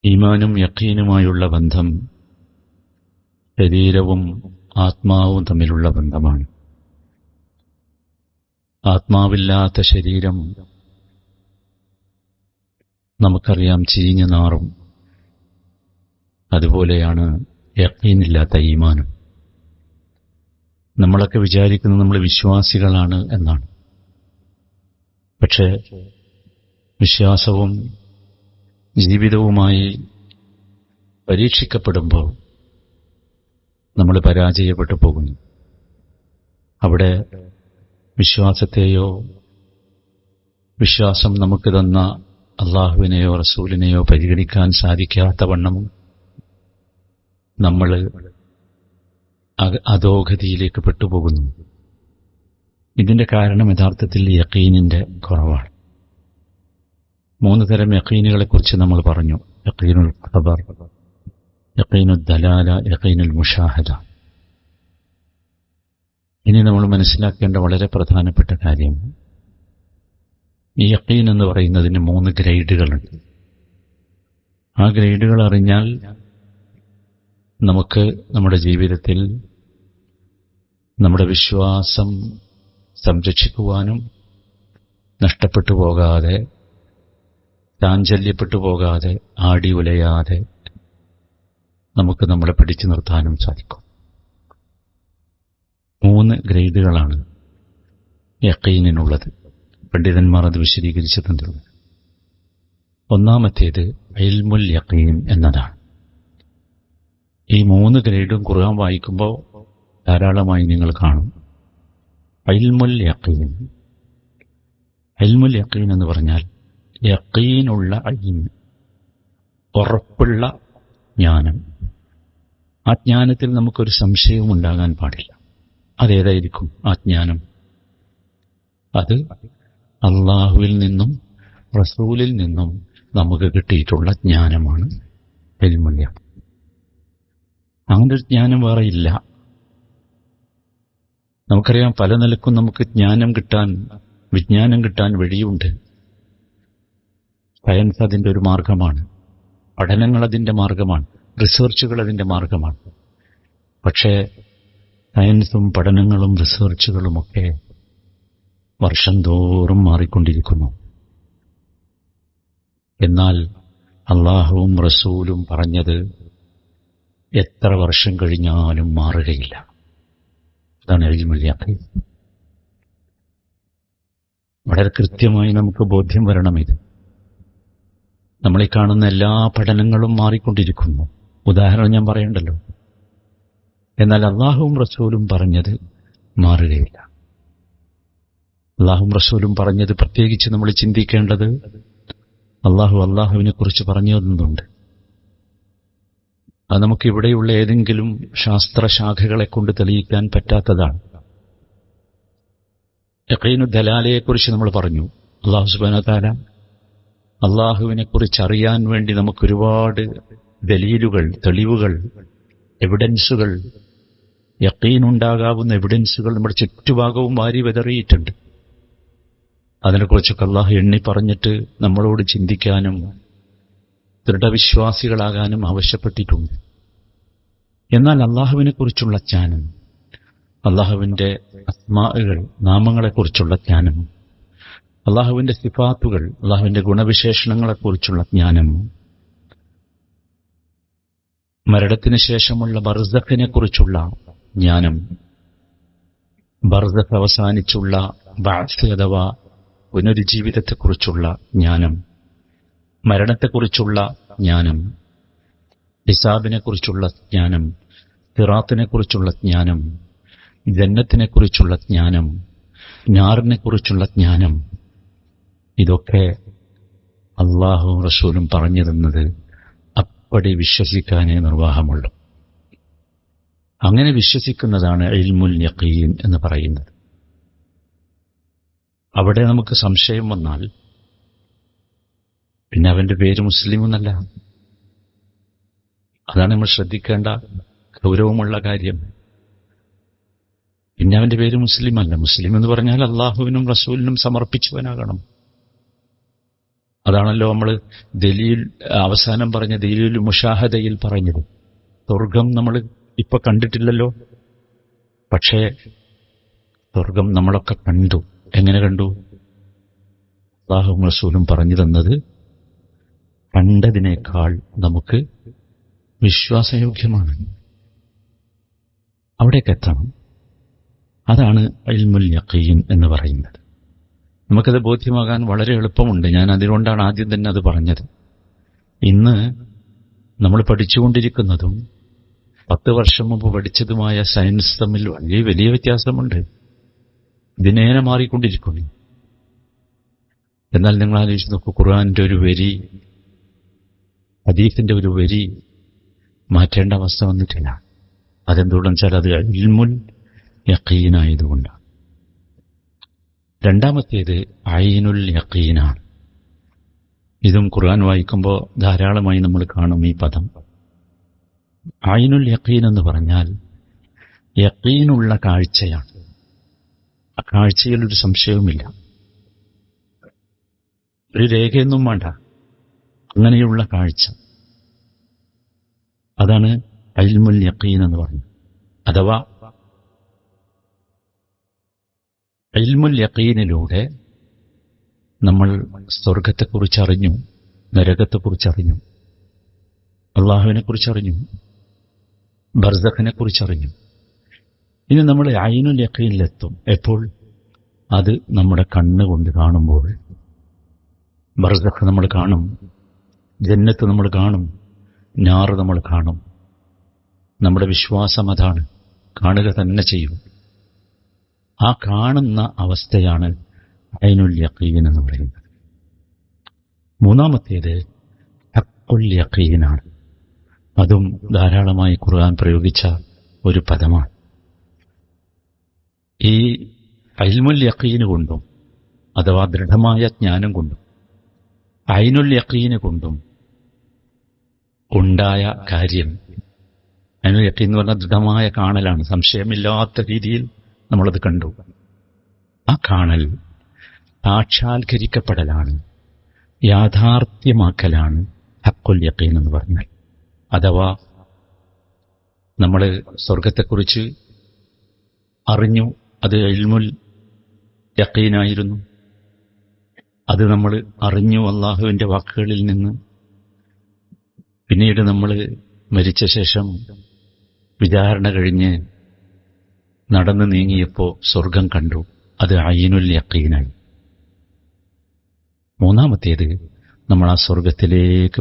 ഈമാനും യഖീനുമായുള്ള ബന്ധം ശരീരവും ആത്മാവും തമ്മിലുള്ള ബന്ധമാണ്. ആത്മാവില്ലാത്ത ശരീരം നമുക്കറിയാം, ചീഞ്ഞു നാറും. അതുപോലെയാണ് യഖീനില്ലാത്ത ഈമാനും. നമ്മളൊക്കെ വിചാരിക്കുന്നത് നമ്മൾ വിശ്വാസികളാണ് എന്നാണ്. പക്ഷേ വിശ്വാസവും ജീവിതവുമായി പരീക്ഷിക്കപ്പെടുമ്പോൾ നമ്മൾ പരാജയപ്പെട്ടു പോകുന്നു. അവിടെ വിശ്വാസത്തെയോ വിശ്വാസം നമുക്ക് തന്ന അള്ളാഹുവിനെയോ റസൂലിനെയോ പരിഗണിക്കാൻ സാധിക്കാത്ത വണ്ണം നമ്മൾ അധോഗതിയിലേക്ക് പെട്ടുപോകുന്നു. ഇതിന്റെ കാരണം യഥാർത്ഥത്തിൽ യഖീനിന്റെ കുറവാണ്. 3 തരം യഖീനുകളെക്കുറിച്ച് നമ്മൾ പറഞ്ഞു. യഖീനുൽ ഖബർ, യഖീനുൽ ദലാല, യഖീനുൽ മുഷാഹദ. ഇനി നമ്മൾ മനസ്സിലാക്കേണ്ട വളരെ പ്രധാനപ്പെട്ട കാര്യം, ഈ യഖീൻ എന്ന് പറയുന്നതിന് 3 ഗ്രേഡുകളുണ്ട്. ആ ഗ്രേഡുകൾ അറിഞ്ഞാൽ നമുക്ക് നമ്മുടെ ജീവിതത്തിൽ നമ്മുടെ വിശ്വാസം സംരക്ഷിക്കുവാനും നഷ്ടപ്പെട്ടു പോകാതെ, ചാഞ്ചല്യപ്പെട്ടു പോകാതെ, ആടി ഉലയാതെ നമുക്ക് നമ്മളെ പിടിച്ചു നിർത്താനും സാധിക്കും. 3 ഗ്രേഡുകളാണ് യഖീനിനുള്ളത്. പണ്ഡിതന്മാർ അത് വിശദീകരിച്ചു തന്നിട്ടുണ്ട്. ഒന്നാമത്തേത് ഇൽമുൽ യഖീൻ എന്നതാണ്. ഈ 3 ഗ്രേഡും ഖുർആൻ വായിക്കുമ്പോൾ ധാരാളമായി നിങ്ങൾ കാണും. ഇൽമുൽ യഖീൻ. ഇൽമുൽ യഖീൻ എന്ന് പറഞ്ഞാൽ യഖീനുള്ള ഇൽം, ഉറപ്പുള്ള ജ്ഞാനം. ആ ജ്ഞാനത്തിൽ നമുക്കൊരു സംശയവും ഉണ്ടാകാൻ പാടില്ല. അതേതായിരിക്കും ആ ജ്ഞാനം? അത് അള്ളാഹുവിൽ നിന്നും റസൂലിൽ നിന്നും നമുക്ക് കിട്ടിയിട്ടുള്ള ജ്ഞാനമാണ് ഇൽമുൽ യഖീൻ. അങ്ങനൊരു ജ്ഞാനം വേറെ ഇല്ല. നമുക്കറിയാം, പല നിലക്കും നമുക്ക് വിജ്ഞാനം കിട്ടാൻ വഴിയുണ്ട്. സയൻസ് അതിൻ്റെ ഒരു മാർഗമാണ്, പഠനങ്ങൾ അതിൻ്റെ മാർഗമാണ്, റിസർച്ചുകൾ അതിൻ്റെ മാർഗമാണ്. പക്ഷേ സയൻസും പഠനങ്ങളും റിസർച്ചുകളുമൊക്കെ വർഷം തോറും മാറിക്കൊണ്ടിരിക്കുന്നു. എന്നാൽ അള്ളാഹുവും റസൂലും പറഞ്ഞത് എത്ര വർഷം കഴിഞ്ഞാലും മാറുകയില്ല. അതാണ് ഇൽമുൽ യഖീൻ. വളരെ കൃത്യമായി നമുക്ക് ബോധ്യം വരണം ഇത്. നമ്മളീ കാണുന്ന എല്ലാ പഠനങ്ങളും മാറിക്കൊണ്ടിരിക്കുന്നു. ഉദാഹരണം ഞാൻ പറയണ്ടല്ലോ. എന്നാൽ അള്ളാഹുവും റസൂലും പറഞ്ഞത് മാറുകയില്ല. അള്ളാഹുവും റസൂലും പറഞ്ഞത് പ്രത്യേകിച്ച് നമ്മൾ ചിന്തിക്കേണ്ടത്, അള്ളാഹുവിനെ കുറിച്ച് പറഞ്ഞു തന്നുണ്ട്. അത് നമുക്കിവിടെയുള്ള ഏതെങ്കിലും ശാസ്ത്രശാഖകളെ കൊണ്ട് തെളിയിക്കാൻ പറ്റാത്തതാണ്. യഖീനു ദലാലയെക്കുറിച്ച് നമ്മൾ പറഞ്ഞു. അള്ളാഹു സുബ്ഹാനഹു വ തആല അള്ളാഹുവിനെക്കുറിച്ച് അറിയാൻ വേണ്ടി നമുക്കൊരുപാട് ദലീലുകൾ, തെളിവുകൾ, എവിഡൻസുകൾ, യഖീനുണ്ടാകാവുന്ന എവിഡൻസുകൾ നമ്മുടെ ചുറ്റുഭാഗവും വാരി വിതറിയിട്ടുണ്ട്. അതിനെക്കുറിച്ചൊക്കെ അള്ളാഹു എണ്ണി പറഞ്ഞിട്ട് നമ്മളോട് ചിന്തിക്കാനും ദൃഢവിശ്വാസികളാകാനും ആവശ്യപ്പെട്ടിട്ടുണ്ട്. എന്നാൽ അള്ളാഹുവിനെക്കുറിച്ചുള്ള ജ്ഞാനം, അള്ളാഹുവിൻ്റെ അസ്മാഉകൾ, നാമങ്ങളെക്കുറിച്ചുള്ള ജ്ഞാനം, അള്ളാഹുവിൻ്റെ സിഫാത്തുകൾ, അള്ളാഹുവിൻ്റെ ഗുണവിശേഷണങ്ങളെക്കുറിച്ചുള്ള ജ്ഞാനം, മരണത്തിന് ശേഷമുള്ള ബർസഖിനെക്കുറിച്ചുള്ള ജ്ഞാനം, ബർസഖ് അവസാനിച്ചുള്ള ബഅ്സ് അഥവാ പുനരുജ്ജീവിതത്തെക്കുറിച്ചുള്ള ജ്ഞാനം, മരണത്തെക്കുറിച്ചുള്ള ജ്ഞാനം, ഹിസാബിനെക്കുറിച്ചുള്ള ജ്ഞാനം, സിറാത്തിനെക്കുറിച്ചുള്ള ജ്ഞാനം, ജന്നത്തിനെക്കുറിച്ചുള്ള ജ്ഞാനം, നാറിനെക്കുറിച്ചുള്ള ജ്ഞാനം, ഇതൊക്കെ അള്ളാഹുവും റസൂലും പറഞ്ഞു തന്നത് അപ്പടി വിശ്വസിക്കാനേ നിർവാഹമുള്ളൂ. അങ്ങനെ വിശ്വസിക്കുന്നതാണ് ഇൽമുൽ യഖീൻ എന്ന് പറയുന്നത്. അവിടെ നമുക്ക് സംശയം വന്നാൽ പിന്നെ അവന്റെ പേര് മുസ്ലിം എന്നല്ല. അതാണ് നമ്മൾ ശ്രദ്ധിക്കേണ്ട ഗൗരവമുള്ള കാര്യം. പിന്നെ അവന്റെ പേര് മുസ്ലിം അല്ല. മുസ്ലിം എന്ന് പറഞ്ഞാൽ അള്ളാഹുവിനും റസൂലിനും സമർപ്പിച്ചവനാകണം. അതാണല്ലോ നമ്മൾ ദലീൽ അവസാനം പറഞ്ഞ ദലീൽ മുഷാഹദയിൽ പറഞ്ഞത്. സ്വർഗം നമ്മൾ ഇപ്പൊ കണ്ടിട്ടില്ലല്ലോ, പക്ഷേ സ്വർഗം നമ്മളൊക്കെ കണ്ടു. എങ്ങനെ കണ്ടു? അല്ലാഹുവും റസൂലും പറഞ്ഞു തന്നത് കണ്ടതിനേക്കാൾ നമുക്ക് വിശ്വാസയോഗ്യമാണ്. അവിടേക്ക് എത്തണം. അതാണ് ഇൽമുൽ യഖീൻ എന്ന് പറയുന്നത്. നമുക്കത് ബോധ്യമാകാൻ വളരെ എളുപ്പമുണ്ട്. ഞാൻ അതുകൊണ്ടാണ് ആദ്യം തന്നെ അത് പറഞ്ഞത്. ഇന്ന് നമ്മൾ പഠിച്ചുകൊണ്ടിരിക്കുന്നതും 10 വർഷം മുമ്പ് പഠിച്ചതുമായ സയൻസ് തമ്മിൽ വലിയ വലിയ വ്യത്യാസമുണ്ട്. ദിനേന മാറിക്കൊണ്ടിരിക്കുന്നു. എന്നാൽ നിങ്ങൾ ആലോചിച്ച് നോക്കൂ, ഖുർആന്റെ ഒരു വരി, ഹദീസിന്റെ ഒരു വരി മാറ്റേണ്ട അവസ്ഥ വന്നിട്ടില്ല. അതെന്തുകൊണ്ടെന്ന് വെച്ചാൽ അത് ഇൽമുൽ യഖീനായതുകൊണ്ടാണ്. രണ്ടാമത്തേത് ഐനുൽ യഖീനാണ്. ഇതും ഖുർആൻ വായിക്കുമ്പോൾ ധാരാളമായി നമ്മൾ കാണും ഈ പദം. ഐനുൽ യഖീൻ എന്ന് പറഞ്ഞാൽ യഖീനുള്ള കാഴ്ചയാണ്. ആ കാഴ്ചയിൽ ഒരു സംശയവുമില്ല, ഒരു രേഖയൊന്നും വേണ്ട, അങ്ങനെയുള്ള കാഴ്ച. അതാണ് ഇൽമുൽ യഖീൻ എന്ന് പറയുന്നത്. അഥവാ ഇൽമുൽ യഖീനിലൂടെ നമ്മൾ സ്വർഗത്തെക്കുറിച്ചറിഞ്ഞു, നരകത്തെക്കുറിച്ചറിഞ്ഞു, അള്ളാഹുവിനെക്കുറിച്ചറിഞ്ഞു, ബർസഖിനെക്കുറിച്ചറിഞ്ഞു. ഇനി നമ്മൾ ഐനുൽ യഖീനിലെത്തും. എപ്പോൾ? അത് നമ്മുടെ കണ്ണുകൊണ്ട് കാണുമ്പോൾ. ബർസഖ് നമ്മൾ കാണും, ജന്നത്ത് നമ്മൾ കാണും, നാറ് നമ്മൾ കാണും. നമ്മുടെ വിശ്വാസം അതാണ്, കാണുക തന്നെ ചെയ്യും. ആ കാണുന്ന അവസ്ഥയാണ് ഐനുൽ യഖീൻ എന്ന് പറയുന്നത്. മൂന്നാമത്തേത് ഹഖ്ഖുൽ യഖീനാണ്. അതും ധാരാളമായി ഖുർആൻ പ്രയോഗിച്ച ഒരു പദമാണ്. ഈ ഇൽമുൽ യഖീന് കൊണ്ടും, അഥവാ ദൃഢമായ ജ്ഞാനം കൊണ്ടും, ഐനുൽ യഖീന് കൊണ്ടും ഉണ്ടായ കാര്യം, ഐനുൽ യഖീൻ എന്ന് പറഞ്ഞാൽ ദൃഢമായ കാണലാണ്, സംശയമില്ലാത്ത രീതിയിൽ നമ്മളത് കണ്ടു. ആ കാണൽ സാക്ഷാത്കരിക്കപ്പെടലാണ്, യാഥാർത്ഥ്യമാക്കലാണ് ഹഖ്ഖുൽ യഖീൻ എന്ന് പറഞ്ഞാൽ. അഥവാ നമ്മൾ സ്വർഗത്തെക്കുറിച്ച് അറിഞ്ഞു, അത് ഇൽമുൽ യഖീനായിരുന്നു. അത് നമ്മൾ അറിഞ്ഞു അള്ളാഹുവിൻ്റെ വാക്കുകളിൽ നിന്ന്. പിന്നീട് നമ്മൾ മരിച്ച ശേഷം വിചാരണ കഴിഞ്ഞ് നടന്നു നീങ്ങിയപ്പോൾ സ്വർഗം കണ്ടു. അത് ഐനുൽ യഖീനായി. മൂന്നാമത്തേത് നമ്മൾ ആ സ്വർഗത്തിലേക്ക്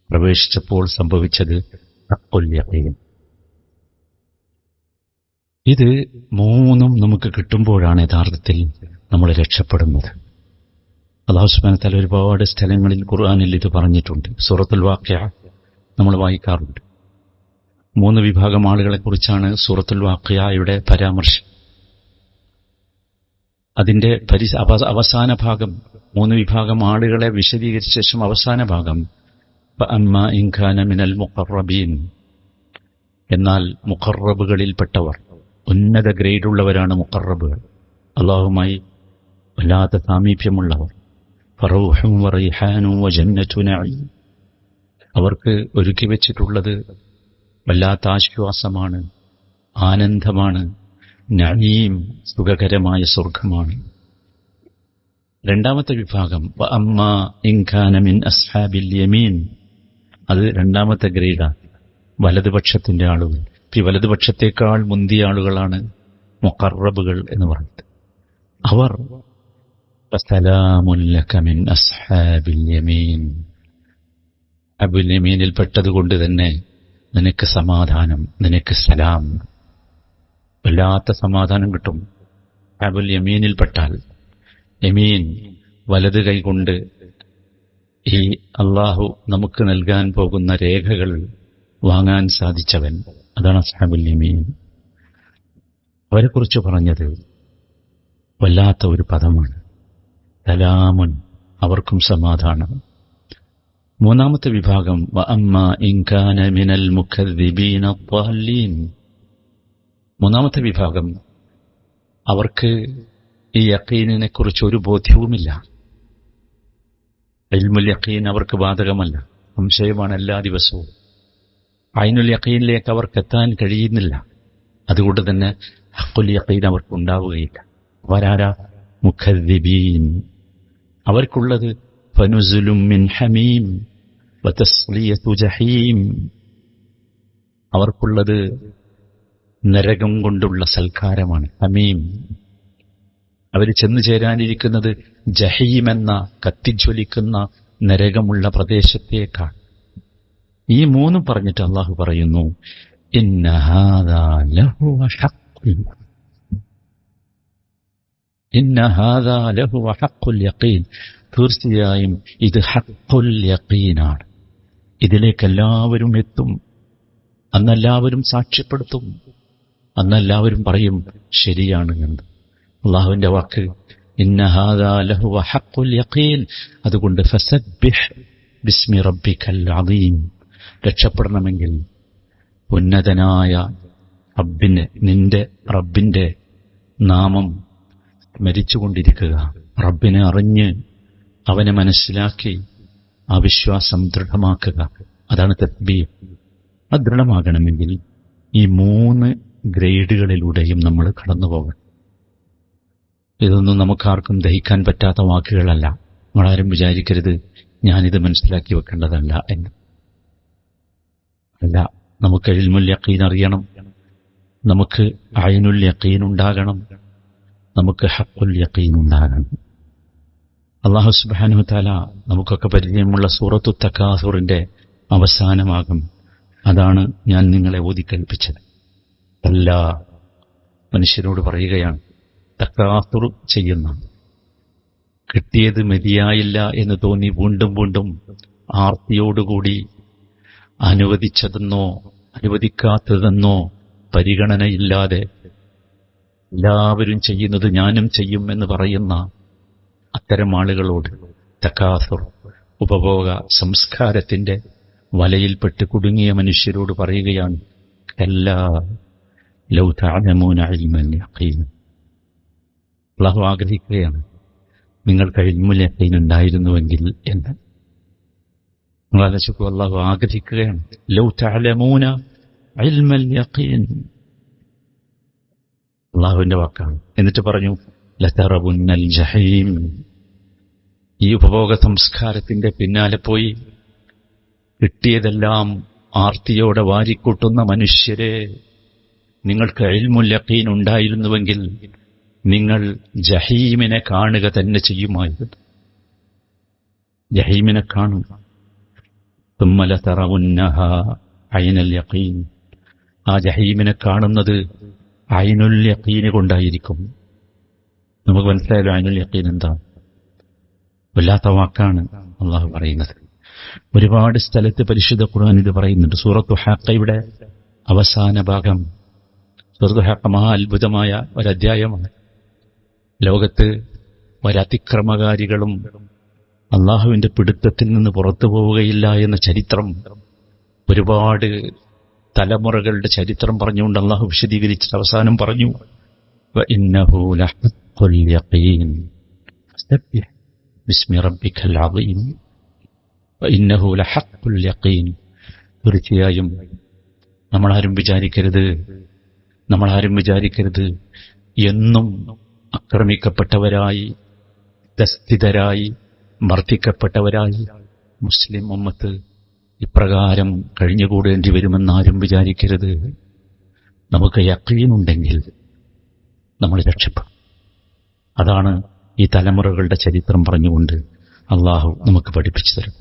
പ്രവേശിച്ചപ്പോൾ സംഭവിച്ചത് ഹഖ്ഖുൽ യഖീൻ. ഇത് മൂന്നും നമുക്ക് കിട്ടുമ്പോഴാണ് യഥാർത്ഥത്തിൽ നമ്മൾ രക്ഷപ്പെടുന്നത്. അല്ലാഹു സുബ്ഹാനഹു വ തആല ഒരുപാട് സ്ഥലങ്ങളിൽ ഖുർആനിൽ ഇത് പറഞ്ഞിട്ടുണ്ട്. സൂറത്തുൽ വാഖിഅ നമ്മൾ വായിക്കാറുണ്ട്. 3 വിഭാഗം ആളുകളെക്കുറിച്ചാണ് സൂറത്തുൽ വാഖിഅയുടെ പരാമർശം. അതിന്റെ അവസാന ഭാഗം 3 വിഭാഗം ആളുകളെ വിശദീകരിച്ച ശേഷം അവസാന ഭാഗം ഫഅമ്മാ ഇൻ കാന മിനൽ മുഖറബീൻ, എന്നാൽ മുഖറബുകളിൽപ്പെട്ടവർ, ഉന്നത ഗ്രേഡുള്ളവരാണ് മുഖറബുകൾ, അല്ലാഹുമായി വല്ലാത്ത സാമീപ്യമുള്ളവർ. ഫറൗഹും വറൈഹാനും വജന്നത്തു നഈം, അവർക്ക് ഒരുക്കി വെച്ചിട്ടുള്ളത് വല്ലാത്ത ആശ്വാസമാണ്, ആനന്ദമാണ്, നഈം സുഖകരമായ സ്വർഗമാണ്. രണ്ടാമത്തെ വിഭാഗം വഅമ്മാ ഇൻ കാന മിൻ അസ്ഹാബിൽ യമീൻ, അത് രണ്ടാമത്തെ ഗ്രേഡാണ്, വലതുപക്ഷത്തിന്റെ ആളുകൾ. ഈ വലതുപക്ഷത്തേക്കാൾ മുന്തിയ ആളുകളാണ് മുഖറബുകൾ എന്ന് പറയുന്നത്. അവർ ഫസലാമുൻ ലക മിൻ അസ്ഹാബിൽ യമീൻ, അബുൽ യമീനിൽ പെട്ടതുകൊണ്ട് തന്നെ നിനക്ക് സമാധാനം, നിനക്ക് സലാം, വല്ലാത്ത സമാധാനം കിട്ടും. അബുൽ യമീനിൽ പെട്ടാൽ, യമീൻ വലത് കൈകൊണ്ട് ഈ അള്ളാഹു നമുക്ക് നൽകാൻ പോകുന്ന രേഖകൾ വാങ്ങാൻ സാധിച്ചവൻ, അതാണ് അസ്ഹാബുൽ യമീൻ. അവരെക്കുറിച്ച് പറഞ്ഞത് വല്ലാത്ത ഒരു പദമാണ്, സലാമുൻ, അവർക്കും സമാധാനം. മൂന്നാമത്തെ വിഭാഗം വഅമ്മാ ഇൻ കാന മിനൽ മുകദ്ദിബീന ദ്ദാല്ലീൻ, മൂന്നാമത്തെ വിഭാഗം അവർക്ക് ഈ യഖീനിനെ കുറിച്ച് ഒരു ബോധ്യവുമില്ല. ഇൽമുൽ യഖീൻ അവർക്ക് ബാധകമല്ല, സംശയമാണ് എല്ലാ ദിവസവും. ഐനുൽ യഖീനിലേക്ക് അവർക്ക് എത്താൻ കഴിയുന്നില്ല. അതുകൊണ്ട് തന്നെ ഹഖുൽ യഖീൻ അവർക്ക് ഉണ്ടാവുകയില്ല. അവരാരാ? മുഖദ്ദിബീൻ. അവർക്കുള്ളത് ഫനുസുലും മിൻ ഹമീം വതസ്ലിയതു ജഹീം. അവർക്കുള്ളത് നരകം കൊണ്ടുള്ള സൽക്കാരമാണ്, ഹമീം. അവർ ചെന്നു ചേരാനിരിക്കുന്നത് ജഹീം എന്ന കത്തിജ്വലിക്കുന്ന നരകമുള്ള പ്രദേശത്തേക്കാണ്. ഈ മൂന്നും പറഞ്ഞിട്ട് അള്ളാഹു പറയുന്നു, ഇന്ന ഹാദാ ലഹുവ ഹഖുൽ യഖീൻ. തീർച്ചയായും ഇത് ഹഖുൽ യഖീനാണ്. ഇതിലേക്ക് എല്ലാവരും എത്തും. അന്നെല്ലാവരും സാക്ഷ്യപ്പെടുത്തും. അന്നെല്ലാവരും പറയും ശരിയാണ് എന്ന്. അള്ളാഹുവിന്റെ വാക്ക് ഇന്ന ഹാദാ ലഹുവ ഹഖുൽ യഖീൻ. അതുകൊണ്ട് ഫസബ്ബിഹ് ബിസ്മി റബ്ബിക്കൽ അദീം. രക്ഷപ്പെടണമെങ്കിൽ ഉന്നതനായ റബ്ബിനെ, നിന്റെ റബ്ബിന്റെ നാമം സ്മരിച്ചുകൊണ്ടിരിക്കുക. റബ്ബിനെ അറിഞ്ഞ് അവനെ മനസ്സിലാക്കി ആ വിശ്വാസം ദൃഢമാക്കുക. അതാണ് തസ്ബീഹ്. അത് ദൃഢമാകണമെങ്കിൽ ഈ 3 ഗ്രേഡുകളിലൂടെയും നമ്മൾ കടന്നു പോകണം. ഇതൊന്നും നമുക്കാർക്കും ദഹിക്കാൻ പറ്റാത്ത വാക്കുകളല്ല. നമ്മളാരും വിചാരിക്കരുത് ഞാനിത് മനസ്സിലാക്കി വെക്കേണ്ടതല്ല എന്ന്. അല്ല, നമുക്ക് ഇൽമുൽ യഖീൻ അറിയണം, നമുക്ക് ഐനുൽ യഖീൻ ഉണ്ടാകണം, നമുക്ക് ഹഖുൽ യഖീൻ ഉണ്ടാകണം. അല്ലാഹു സുബ്ഹാനഹു വതആല നമുക്കൊക്കെ പരിചയമുള്ള സൂറത്തു തകാസുറിന്റെ അവസാനമാകും അതാണ് ഞാൻ നിങ്ങളെ ഓതിക്കേൽപ്പിച്ചത്. എല്ലാ മനുഷ്യരോട് പറയുകയാണ്, തകാസുർ ചെയ്യുന്ന, കിട്ടിയത് മതിയായില്ല എന്ന് തോന്നി വീണ്ടും വീണ്ടും ആർത്തിയോടുകൂടി അനുവദിച്ചതെന്നോ അനുവദിക്കാത്തതെന്നോ പരിഗണനയില്ലാതെ എല്ലാവരും ചെയ്യുന്നത് ഞാനും ചെയ്യും എന്ന് പറയുന്ന അത്തരം ആളുകളോട് തകാസുർ, ഉപഭോഗ സംസ്കാരത്തിന്റെ വലയിൽപ്പെട്ട് കുടുങ്ങിയ മനുഷ്യരോട് പറയുകയാണ്, കല്ലാ ലൗ തഅലമൂന ഇൽമൽ യഖീൻ. അല്ലാഹു ആഗ്രഹിക്കുകയാണ് നിങ്ങൾക്ക് ഇൽമുൽ യഖീൻ ഉണ്ടായിരുന്നുവെങ്കിൽ എന്ന്. നിങ്ങൾ ആലോചിക്കൂ, അല്ലാഹു ആഗ്രഹിക്കുകയാണ് ലൗ തഅലമൂന ഇൽമൽ യഖീൻ. അല്ലാഹുവിന്റെ വാക്കാണ്. എന്നിട്ട് പറഞ്ഞു ലതറവുന്നൽ ജഹീം. ഈ ഉപഭോഗ സംസ്കാരത്തിന്റെ പിന്നാലെ പോയി കിട്ടിയതെല്ലാം ആർത്തിയോടെ വാരിക്കൂട്ടുന്ന മനുഷ്യരെ, നിങ്ങൾക്ക് ഇൽമുൽ യഖീൻ ഉണ്ടായിരുന്നുവെങ്കിൽ നിങ്ങൾ ജഹീമിനെ കാണുക തന്നെ ചെയ്യുമായിരുന്നു. ജഹീമിനെ കാണും. ثم لترونها عين اليقين. ആ ജഹീമിനെ കാണുന്നത് ഐനുൽ യഖീൻ കൊണ്ടായിരിക്കും. നമുക്ക് മനസ്സിലായല്ലോ ഐനുൽ യഖീൻ എന്താ? വല്ലാത്ത വാക്കാണ് അള്ളാഹു പറയുന്നത്. ഒരുപാട് സ്ഥലത്ത് പരിശുദ്ധ ഖുർആൻ ഇത് പറയുന്നുണ്ട്. സൂറത്തു ഹാഖയുടെ അവസാന ഭാഗം. സൂറത്തു ഹാഖ മഹാ അത്ഭുതമായ ഒരധ്യായമാണ്. ലോകത്ത് ഒരതിക്രമകാരികളും അള്ളാഹുവിന്റെ പിടുത്തത്തിൽ നിന്ന് പുറത്തു പോവുകയില്ല എന്ന ചരിത്രം, ഒരുപാട് തലമുറകളുടെ ചരിത്രം പറഞ്ഞുകൊണ്ട് അള്ളാഹു വിശദീകരിച്ചിട്ട് അവസാനം പറഞ്ഞു, വഇന്നഹു ലഹഖുൽ യഖീൻ ഫസബ്ബിഹ് ബിസ്മി റബ്ബിക്കൽ അദീം. വഇന്നഹു ലഹഖുൽ യഖീൻ. തീർച്ചയായും നമ്മളാരും വിചാരിക്കരുത് എന്നും ആക്രമിക്കപ്പെട്ടവരായി, തസ്തിതരായി, മർദ്ദിക്കപ്പെട്ടവരായി മുസ്ലിം ഉമ്മത്ത് ഇപ്രകാരം കഴിഞ്ഞുകൂടേണ്ടി വരുമെന്നാരും വിചാരിക്കരുത്. നമുക്ക് യഖീനുണ്ടെങ്കിൽ നമ്മൾ രക്ഷപ്പെടും. അതാണ് ഈ തലമുറകളുടെ ചരിത്രം പറഞ്ഞുകൊണ്ട് അള്ളാഹു നമുക്ക് പഠിപ്പിച്ചു തരും.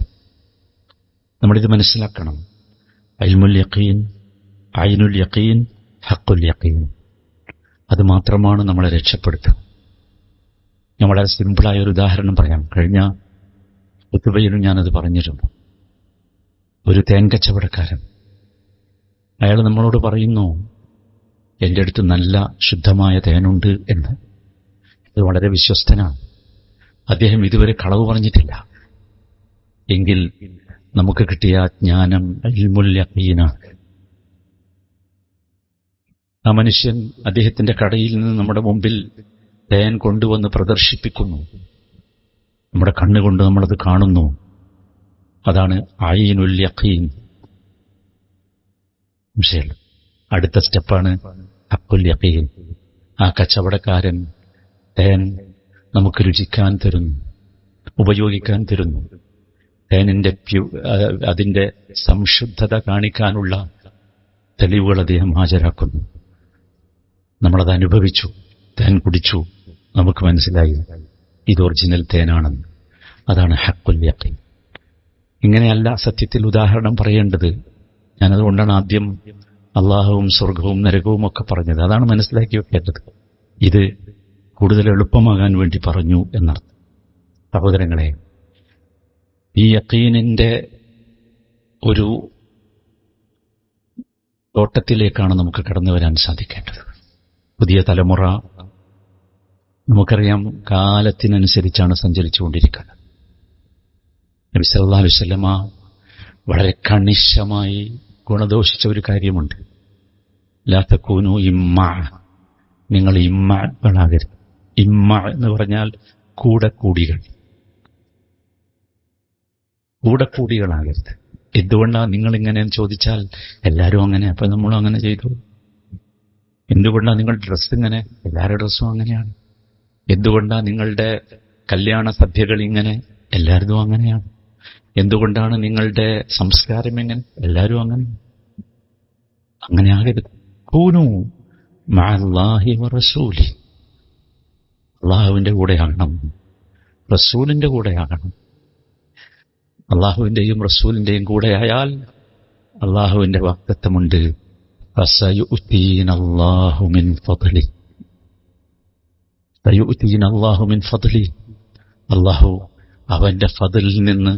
നമ്മളിത് മനസ്സിലാക്കണം. ഇൽമുൽ യഖീൻ, ഐനുൽ യഖീൻ, ഹഖുൽ യഖീൻ, അത് മാത്രമാണ് നമ്മളെ രക്ഷപ്പെടുത്തുക. ഞാൻ വളരെ സിമ്പിളായ ഒരു ഉദാഹരണം പറയാം. കഴിഞ്ഞ ഖുതുബയിലും ഞാനത് പറഞ്ഞിരുന്നു. ഒരു തേൻ കച്ചവടക്കാരൻ, അയാൾ നമ്മളോട് പറയുന്നു, എൻ്റെ അടുത്ത് നല്ല ശുദ്ധമായ തേനുണ്ട് എന്ന്. ഇത് വളരെ വിശ്വസ്തനാണ്. അദ്ദേഹം ഇതുവരെ കളവ് പറഞ്ഞിട്ടില്ല. എങ്കിൽ നമുക്ക് കിട്ടിയ ജ്ഞാനം ഇൽമുൽ യഖീനാണ്. ആ മനുഷ്യൻ അദ്ദേഹത്തിന്റെ കടയിൽ നിന്ന് നമ്മുടെ മുമ്പിൽ തേൻ കൊണ്ടുവന്ന് പ്രദർശിപ്പിക്കുന്നു. നമ്മുടെ കണ്ണുകൊണ്ട് നമ്മളത് കാണുന്നു. അതാണ് ഐനുൽ യഖീൻ. അടുത്ത സ്റ്റെപ്പാണ് ഹഖുൽ യഖീൻ. ആ കച്ചവടക്കാരൻ തേൻ നമുക്ക് രുചിക്കാൻ തരുന്നു, ഉപയോഗിക്കാൻ തരുന്നു. തേനിന്റെ അതിന്റെ സംശുദ്ധത കാണിക്കാനുള്ള തെളിവുകൾ അദ്ദേഹം ഹാജരാക്കുന്നു. നമ്മളത് അനുഭവിച്ചു, തേൻ കുടിച്ചു, നമുക്ക് മനസ്സിലായി ഇത് ഒറിജിനൽ തേനാണെന്ന്. അതാണ് ഹഖുൽ യഖീൻ. ഇങ്ങനെയല്ല സത്യത്തിൽ ഉദാഹരണം പറയേണ്ടത്. ഞാനതുകൊണ്ടാണ് ആദ്യം അള്ളാഹുവും സ്വർഗവും നരകവും ഒക്കെ പറഞ്ഞത്. അതാണ് മനസ്സിലാക്കി വെക്കേണ്ടത്. ഇത് കൂടുതൽ എളുപ്പമാകാൻ വേണ്ടി പറഞ്ഞു എന്നർത്ഥം. സഹോദരങ്ങളെ, ഈ യഖീനിന്റെ ഒരു തോട്ടത്തിലേക്കാണ് നമുക്ക് കടന്നു വരാൻ സാധിക്കേണ്ടത്. പുതിയ തലമുറ നമുക്കറിയാം കാലത്തിനനുസരിച്ചാണ് സഞ്ചരിച്ചുകൊണ്ടിരിക്കുന്നത്. നബി സല്ലല്ലാഹു അലൈഹി വസല്ലമ വളരെ കണിശമായി ഗുണദോഷിച്ച ഒരു കാര്യമുണ്ട്. ലാ തകൂനു ഇമ്മ, നിങ്ങൾ ഇമ്മകളാകരുത്. ഇമ്മ എന്ന് പറഞ്ഞാൽ കൂടക്കൂടികളാകരുത്. എന്തുകൊണ്ടാണ് നിങ്ങളിങ്ങനെ ചോദിച്ചാൽ എല്ലാവരും അങ്ങനെ, അപ്പൊ നമ്മളും അങ്ങനെ ചെയ്തു. എന്തുകൊണ്ടാണ് നിങ്ങളുടെ ഡ്രസ്സ് ഇങ്ങനെ? എല്ലാവരുടെ ഡ്രസ്സും അങ്ങനെയാണ്. എന്തുകൊണ്ടാണ് നിങ്ങളുടെ കല്യാണ സദ്യകൾ ഇങ്ങനെ? എല്ലാവരും അങ്ങനെയാണ്. എന്തുകൊണ്ടാണ് നിങ്ങളുടെ സംസ്കാരം എങ്ങനെ? എല്ലാവരും അങ്ങനെ ആകരുത്. കൂനു മഅല്ലാഹി വറസൂലി, അള്ളാഹുവിന്റെ കൂടെയാകണം, റസൂലിന്റെ കൂടെയാകണം. അള്ളാഹുവിന്റെയും റസൂലിന്റെയും കൂടെയായാൽ അള്ളാഹുവിന്റെ വാഗ്ദത്തമുണ്ട്, ഫസയുഅ്തീനല്ലാഹു മിൻ ഫദ്ലി, സയുഅ്തീനല്ലാഹു മിൻ ഫദ്ലി, അള്ളാഹു അവന്റെ ഫദ്ലിൽ നിന്ന്,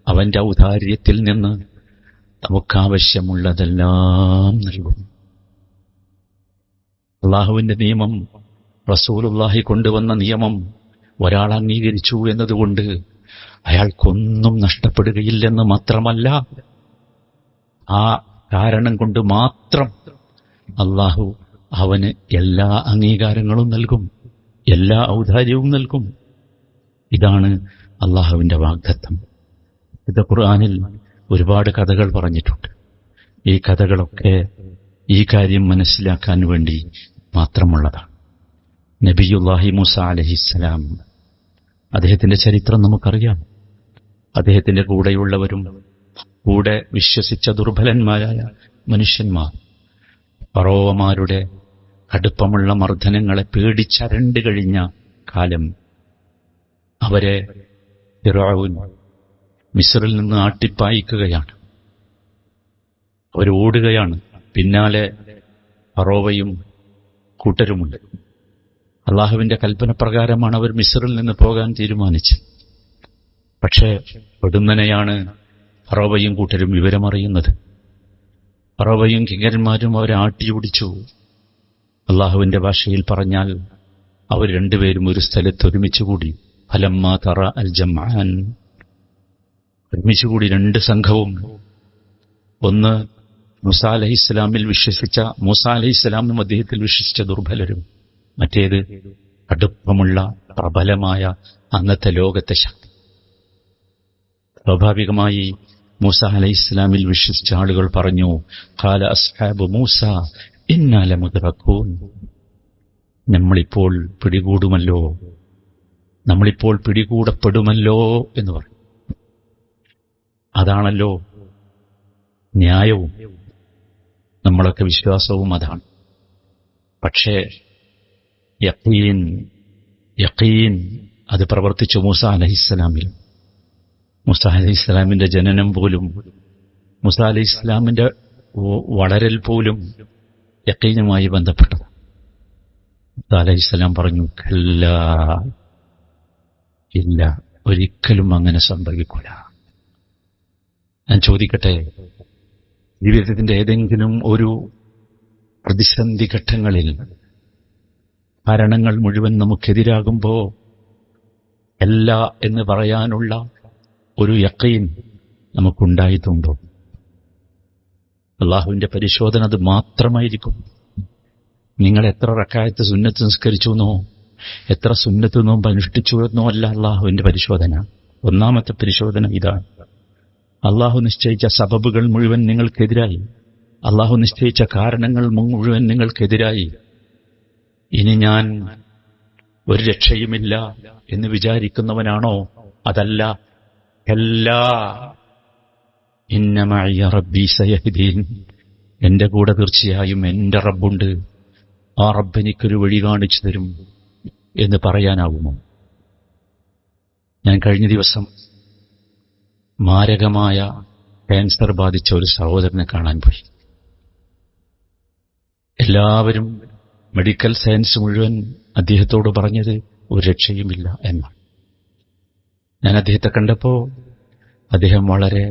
അവന്റെ ഔദാര്യത്തിൽ നിന്ന് നമുക്കാവശ്യമുള്ളതെല്ലാം നൽകും. അള്ളാഹുവിന്റെ നിയമം, റസൂലുള്ളാഹി കൊണ്ടുവന്ന നിയമം ഒരാൾ അംഗീകരിച്ചു എന്നതുകൊണ്ട് അയാൾക്കൊന്നും നഷ്ടപ്പെടുകയില്ലെന്ന് മാത്രമല്ല, ആ കാരണം കൊണ്ട് മാത്രം അള്ളാഹു അവന് എല്ലാ അംഗീകാരങ്ങളും നൽകും, എല്ലാ ഔദാര്യവും നൽകും. ഇതാണ് അള്ളാഹുവിന്റെ വാഗ്ദത്തം. ഇത് ഖുർആനിൽ ഒരുപാട് കഥകൾ പറഞ്ഞിട്ടുണ്ട്. ഈ കഥകളൊക്കെ ഈ കാര്യം മനസ്സിലാക്കാൻ വേണ്ടി മാത്രമുള്ളതാണ്. നബിയുല്ലാഹി മൂസ അലൈഹിസ്സലാം, അദ്ദേഹത്തിന്റെ ചരിത്രം നമുക്കറിയാം. അദ്ദേഹത്തിന്റെ കൂടെയുള്ളവരും കൂടെ വിശ്വസിച്ച ദുർബലന്മാരായ മനുഷ്യന്മാർ ഫറോവമാരുടെ കടുപ്പമുള്ള മർദ്ദനങ്ങളെ പേടിച്ചരണ്ടു കഴിഞ്ഞ കാലം അവരെ ഫിർഔൻ മിസ്റിൽ നിന്ന് ആട്ടിപ്പായിക്കുകയാണ്. അവരോടുകയാണ്. പിന്നാലെ ഫറോവയും കൂട്ടരുമുണ്ട്. അള്ളാഹുവിന്റെ കൽപ്പനപ്രകാരമാണ് അവർ മിസ്റിൽ നിന്ന് പോകാൻ തീരുമാനിച്ചത്. പക്ഷേ പൊടുന്നനെയാണ് ഫറോവയും കൂട്ടരും വിവരമറിയുന്നത്. ഫറോവയും കിങ്കരന്മാരും അവരെ ആട്ടിയോടിച്ചു. അള്ളാഹുവിന്റെ ഭാഷയിൽ പറഞ്ഞാൽ അവർ രണ്ടുപേരും ഒരു സ്ഥലത്ത് ഒരുമിച്ചുകൂടി. ഫലമ്മാ തറ അൽ ജംആൻ, ഒരുമിച്ചുകൂടി രണ്ട് സംഘവും. ഒന്ന് മൂസ അലൈഹിസ്സലാമിൽ വിശ്വസിച്ച, മൂസ അലൈഹിസ്സലാമും അദ്ദേഹത്തിൽ വിശ്വസിച്ച ദുർബലരും. മറ്റേത് കടുപ്പമുള്ള പ്രബലമായ അന്നത്തെ ലോകത്തെ ശക്തി. സ്വാഭാവികമായി മൂസ അലൈഹിസ്സലാമിൽ വിശ്വസിച്ച ആളുകൾ പറഞ്ഞു, ഖാല അസ്ഹാബു മൂസ ഇന്നാ ലമുദ്റകൂൻ, നമ്മളിപ്പോൾ പിടികൂടുമല്ലോ, നമ്മളിപ്പോൾ പിടികൂടപ്പെടുമല്ലോ എന്ന് പറയും. അതാണല്ലോ ന്യായവും നമ്മളൊക്കെ വിശ്വാസവും അതാണ്. പക്ഷേ യഖീൻ അത് പ്രവർത്തിച്ചു മൂസ അലൈഹിസ്സലാമിൽ. മൂസ അലൈഹിസ്സലാമിന്റെ ജനനം പോലും, മൂസ അലൈഹിസ്സലാമിന്റെ വളരൽ പോലും യഖീനുമായി ബന്ധപ്പെട്ടത്. മൂസ അലൈഹിസ്സലാം പറഞ്ഞു, കല്ലാ, ഇല്ല, ഒരിക്കലും അങ്ങനെ സംഭവിക്കൂല. ഞാൻ ചോദിക്കട്ടെ, ജീവിതത്തിന്റെ ഏതെങ്കിലും ഒരു പ്രതിസന്ധി ഘട്ടങ്ങളിൽ കാരണങ്ങൾ മുഴുവൻ നമുക്കെതിരാകുമ്പോ അല്ല എന്ന് പറയാനുള്ള ഒരു യഖീൻ നമുക്കുണ്ടായിട്ടുണ്ടോ? അള്ളാഹുവിന്റെ പരിശോധന അത് മാത്രമായിരിക്കും. നിങ്ങൾ എത്ര റക്അത്ത് സുന്നത്ത് നിസ്കരിച്ചു എന്നോ എത്ര സുന്നത്ത് നോമ്പ് അനുഷ്ഠിച്ചു എന്നോ അല്ല അള്ളാഹുവിന്റെ പരിശോധന. ഒന്നാമത്തെ പരിശോധന ഇതാണ്. അള്ളാഹു നിശ്ചയിച്ച സബബുകൾ മുഴുവൻ നിങ്ങൾക്കെതിരായി, അള്ളാഹു നിശ്ചയിച്ച കാരണങ്ങൾ മുഴുവൻ നിങ്ങൾക്കെതിരായി. ഇനി ഞാൻ ഒരു രക്ഷയുമില്ല എന്ന് വിചാരിക്കുന്നവനാണോ? അതല്ല. എല്ലാ ഇന്ന മഅയ റബ്ബി സയഹ്ദീൻ, എന്റെ കൂടെ തീർച്ചയായും എന്റെ റബ്ബുണ്ട്, ആ റബ്ബ് എനിക്കൊരു വഴി കാണിച്ചു തരും എന്ന് പറയാനാവുമോ? ഞാൻ കഴിഞ്ഞ ദിവസം മാരകമായ ക്യാൻസർ ബാധിച്ച ഒരു സഹോദരനെ കാണാൻ പോയി. എല്ലാവരും, മെഡിക്കൽ സയൻസ് മുഴുവൻ അദ്ദേഹത്തോട് പറഞ്ഞത് ഒരു രക്ഷയുമില്ല എന്നാണ്. ഞാൻ അദ്ദേഹത്തെ കണ്ടപ്പോൾ അദ്ദേഹം വളരെ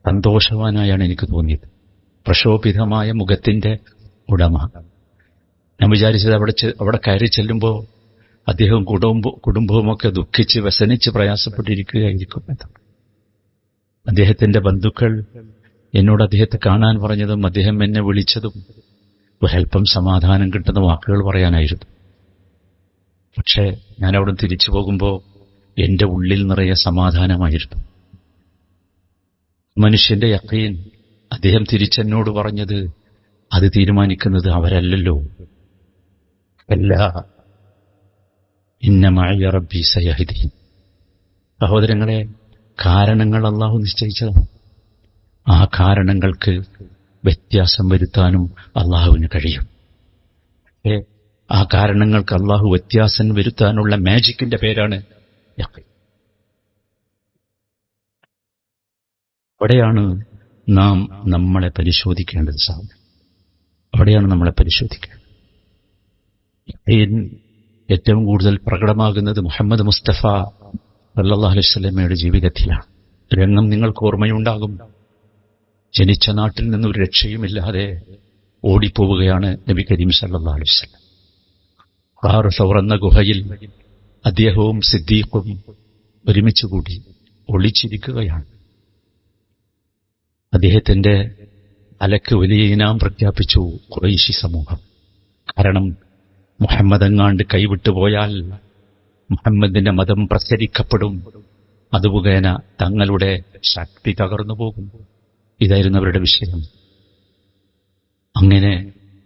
സന്തോഷവാനായാണ് എനിക്ക് തോന്നിയത്. പ്രക്ഷോഭിതമായ മുഖത്തിന്റെ ഉടമ. ഞാൻ വിചാരിച്ചത് അവിടെ കയറി ചെല്ലുമ്പോൾ അദ്ദേഹം കുടുംബവുമൊക്കെ ദുഃഖിച്ച് വ്യസനിച്ച് പ്രയാസപ്പെട്ടിരിക്കുകയായിരിക്കും എന്നാണ്. അദ്ദേഹത്തിന്റെ ബന്ധുക്കൾ എന്നോട് അദ്ദേഹത്തെ കാണാൻ പറഞ്ഞതും അദ്ദേഹം എന്നെ വിളിച്ചതും ഒരൽപ്പം സമാധാനം കിട്ടുന്ന വാക്കുകൾ പറയാനായിരുന്നു. പക്ഷേ ഞാൻ അവിടെ തിരിച്ചു പോകുമ്പോൾ എന്റെ ഉള്ളിൽ നിറയെ സമാധാനമായിരുന്നു. മനുഷ്യന്റെ യഖീൻ. അദ്ദേഹം തിരിച്ചെന്നോട് പറഞ്ഞത്, അത് തീരുമാനിക്കുന്നത് അവരല്ലല്ലോ, അല്ല, ഇന്ന മഅയ റബ്ബി സയഹ്ദീൻ. സഹോദരങ്ങളെ, കാരണങ്ങൾ അള്ളാഹു നിശ്ചയിച്ചതാണ്. ആ കാരണങ്ങൾക്ക് വ്യത്യാസം വരുത്താനും അള്ളാഹുവിന് കഴിയും. ആ കാരണങ്ങൾക്ക് അള്ളാഹു വ്യത്യാസം വരുത്താനുള്ള മാജിക്കിന്റെ പേരാണ് യഖീൻ. അവിടെയാണ് നാം നമ്മളെ പരിശോധിക്കേണ്ടത്. അവിടെയാണ് നമ്മളെ പരിശോധിക്കേണ്ടത്. യഖീൻ ഏറ്റവും കൂടുതൽ പ്രകടമാകുന്നത് മുഹമ്മദ് മുസ്തഫ സല്ലല്ലാഹു അലൈഹി വസല്ലമയുടെ ജീവിതത്തിലാണ്. രംഗം നിങ്ങൾക്ക് ഓർമ്മയുണ്ടാകും. ജനിച്ച നാട്ടിൽ നിന്നൊരു രക്ഷയുമില്ലാതെ ഓടിപ്പോവുകയാണ് നബി കരീം സല്ലല്ലാഹു അലൈഹി വസല്ലം. ഖാർ സൗർ എന്ന ഗുഹയിൽ അദ്ദേഹവും സിദ്ദീഖും ഒരുമിച്ചുകൂടി ഒളിച്ചിരിക്കുകയാണ്. അദ്ദേഹത്തിന്റെ തലയ്ക്ക് വലിയ ഇനാം പ്രഖ്യാപിച്ചു ഖുറൈശി സമൂഹം. കാരണം മുഹമ്മദ് എങ്ങാണ്ട് കൈവിട്ടുപോയാൽ മുഹമ്മദിന്റെ മതം പ്രസരിക്കപ്പെടും, അതുമുഖേന തങ്ങളുടെ ശക്തി തകർന്നു പോകും. ഇതായിരുന്നു അവരുടെ വിഷയം. അങ്ങനെ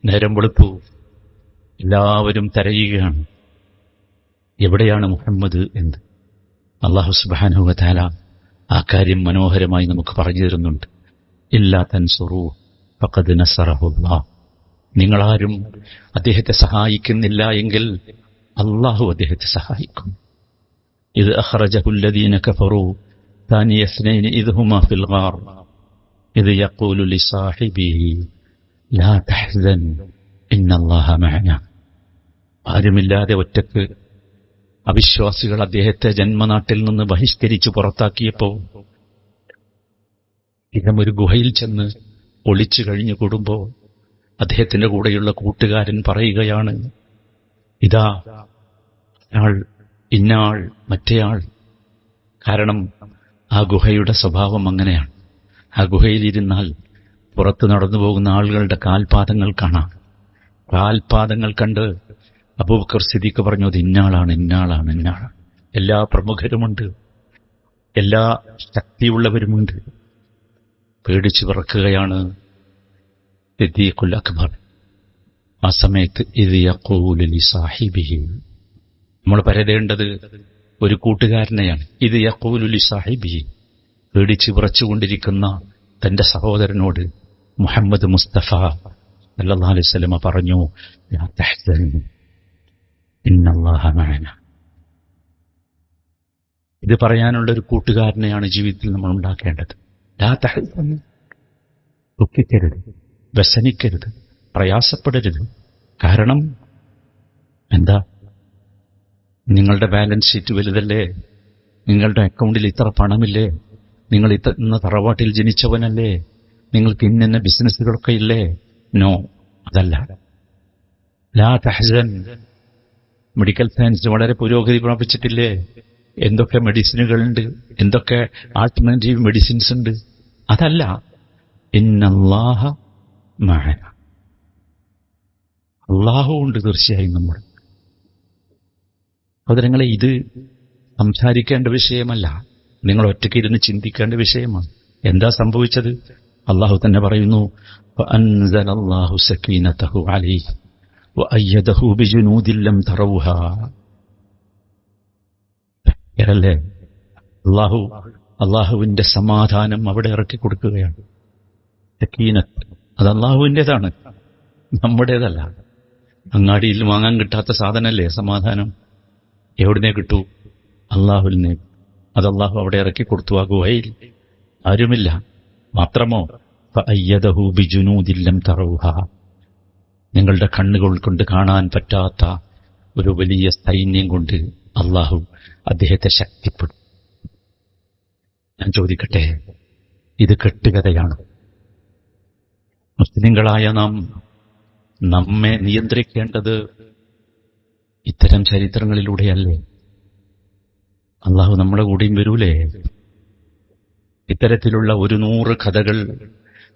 നേരം വെളുത്തു, എല്ലാവരും തിരയുകയാണ്, എവിടെയാണ് മുഹമ്മദ് എന്ന്. അല്ലാഹു സുബ്ഹാനഹു വ തആല ആ കാര്യം മനോഹരമായി നമുക്ക് പറഞ്ഞു തരുന്നുണ്ട്. ഇല്ലാ തൻസുറൂ ഫഖദ് നസറഹുല്ലാഹ്. നിങ്ങളാരും അദ്ദേഹത്തെ സഹായിക്കുന്നില്ല എങ്കിൽ അല്ലാഹു അദ്ദേഹത്തെ സഹായിക്കും. ഇദ് അഖ്റജഹു അല്ലദീന കഫറൂ താനിയ ഇസ്നൈനി ഇദ് ഹുമാ ഫിൽ ഗാർ ഇദ് യഖൂലു ലിസാഹിബിഹി ലാ തഹ്സൻ ഇന്നല്ലാഹ മഅനാ. ആരുമില്ലാതെ ഒറ്റക്ക് അവിശ്വാസികൾ അദ്ദേഹത്തെ ജന്മനാട്ടിൽ നിന്ന് ബഹിഷ്കരിച്ച് പുറത്താക്കിയപ്പോൾ ഇദ്ദേഹം ഒരു ഗുഹയിൽ ചെന്ന് ഒളിച്ചു കഴിഞ്ഞു കൂടുമ്പോൾ അദ്ദേഹത്തിന്റെ കൂടെയുള്ള കൂട്ടുകാരൻ പറയുകയാണ്, ഇതാ ആൾ, ഇന്നയാൾ, മറ്റേയാൾ. കാരണം ആ ഗുഹയുടെ സ്വഭാവം അങ്ങനെയാണ്. ആ ഗുഹയിലിരുന്നാൽ പുറത്ത് നടന്നു പോകുന്ന ആളുകളുടെ കാൽപാദങ്ങൾ കാണാം. കാൽപാദങ്ങൾ കണ്ട് അബൂബക്കർ സിദ്ദീഖ് പറഞ്ഞു, അത് ഇന്നാളാണ്, ഇന്നാളാണ്, ഇന്നാളാണ്. എല്ലാ പ്രമുഖരുമുണ്ട്, എല്ലാ ശക്തിയുള്ളവരുമുണ്ട്. പേടിച്ചു വിറക്കുകയാണ് സിദ്ദീഖുൽ അക്ബർ. ആ സമയത്ത് ഇദ് യഖൂലു ലിസാഹിബിഹി, നമ്മൾ പരതേണ്ടത് ഒരു കൂട്ടുകാരനെയാണ്. ഇദ് യഖൂലു ലിസാഹിബിഹി, പേടിച്ചു വിറച്ചുകൊണ്ടിരിക്കുന്ന തന്റെ സഹോദരനോട് മുഹമ്മദ് മുസ്തഫ സല്ലല്ലാഹു അലൈഹി വസല്ലം പറഞ്ഞു, ലാ തഹ്സൻ ഇന്നല്ലാഹ മഅനാ. ഇത് പറയാനുള്ള ഒരു കൂട്ടുകാരനെയാണ് ജീവിതത്തിൽ നമ്മൾ ഉണ്ടാക്കേണ്ടത്. ലാ തഹ്സൻ, ദുഃഖിക്കരുത്, വ്യസനിക്കരുത്, പ്രയാസപ്പെടരുത്. കാരണം എന്താ? നിങ്ങളുടെ ബാലൻസ് ഷീറ്റ് വലുതല്ലേ? നിങ്ങളുടെ അക്കൗണ്ടിൽ ഇത്ര പണമില്ലേ? നിങ്ങൾ ഇന്ന തറവാട്ടിൽ ജനിച്ചവനല്ലേ? നിങ്ങൾക്ക് ഇന്ന ബിസിനസ്സുകളൊക്കെ ഇല്ലേ? നോ, അതല്ല. ലാ തഹ്സൻ. മെഡിക്കൽ സയൻസ് വളരെ പുരോഗതി പ്രാപിച്ചിട്ടില്ലേ? എന്തൊക്കെ മെഡിസിനുകളുണ്ട്, എന്തൊക്കെ ആൾട്ടർനേറ്റീവ് മെഡിസിൻസ് ഉണ്ട്. അതല്ല. ഇന്നല്ലാഹ മഅനാ, അല്ലാഹു ഉണ്ട് തീർച്ചയായും നമ്മൾ. സഹോദരങ്ങളെ, ഇത് സംസാരിക്കേണ്ട വിഷയമല്ല, നിങ്ങൾ ഒറ്റയ്ക്ക് ഇരുന്ന് ചിന്തിക്കേണ്ട വിഷയമാണ്. എന്താ സംഭവിച്ചത്? അള്ളാഹു തന്നെ പറയുന്നു, ഫഅൻസലല്ലാഹു സകീനതഹു അലൈഹി വഅയ്യദഹു ബിജുനൂദിൻ ലം തറൗഹാ. അല്ലേ, അള്ളാഹുവിന്റെ സമാധാനം അവിടെ ഇറക്കി കൊടുക്കുകയാണ്. സകീനത്ത് അത് അള്ളാഹുവിൻ്റെതാണ്, നമ്മുടേതല്ല. അങ്ങാടിയിൽ വാങ്ങാൻ കിട്ടാത്ത സാധനമല്ലേ സമാധാനം. എവിടുന്നേ കിട്ടൂ? അള്ളാഹുവിൽ നിന്ന്. അത് അള്ളാഹു അവിടെ ഇറക്കി കൊടുത്തു. ആ ഗുഹയിൽ ആരുമില്ല. മാത്രമോ ഫഅയ്യദഹു ബിജുനൂദിൻ ലം തറൗഹാ, നിങ്ങളുടെ കണ്ണുകൾ കൊണ്ട് കാണാൻ പറ്റാത്ത ഒരു വലിയ സൈന്യം കൊണ്ട് അള്ളാഹു അദ്ദേഹത്തെ ശക്തിപ്പെടും. ഞാൻ ചോദിക്കട്ടെ, ഇത് കെട്ടുകഥയാണ്? മുസ്ലിങ്ങളായ നമ്മെ നിയന്ത്രിക്കേണ്ടത് ഇത്തരം ചരിത്രങ്ങളിലൂടെയല്ലേ? അള്ളാഹു നമ്മുടെ കൂടെയും വരൂലേ? ഇത്തരത്തിലുള്ള 100 കഥകൾ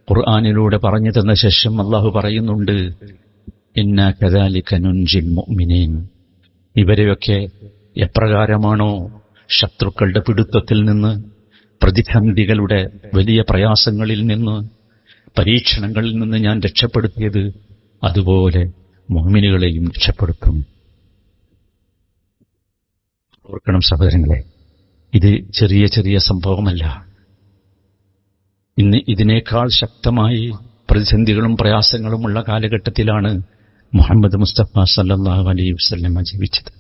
ഖുർആനിലൂടെ പറഞ്ഞു തന്ന ശേഷം അള്ളാഹു പറയുന്നുണ്ട്, ഇന്നാ കദാലിക നുൻജിൽ മുഅ്മിനീൻ. ഇവരെയൊക്കെ എപ്രകാരമാണോ ശത്രുക്കളുടെ പിടുത്തത്തിൽ നിന്ന്, പ്രതിസന്ധികളുടെ വലിയ പ്രയാസങ്ങളിൽ നിന്ന്, പരീക്ഷണങ്ങളിൽ നിന്ന് ഞാൻ രക്ഷപ്പെടുത്തിയത്, അതുപോലെ മുഅ്മിനുകളെയും രക്ഷപ്പെടുത്തും. ഓർക്കണം സഹോദരങ്ങളെ, ഇത് ചെറിയ ചെറിയ സംഭവമല്ല. ഇന്ന് ഇതിനേക്കാൾ ശക്തമായി പ്രതിസന്ധികളും പ്രയാസങ്ങളുമുള്ള കാലഘട്ടത്തിലാണ് മുഹമ്മദ് മുസ്തഫ സല്ലല്ലാഹു അലൈഹി വസല്ലം ജീവിച്ചത്.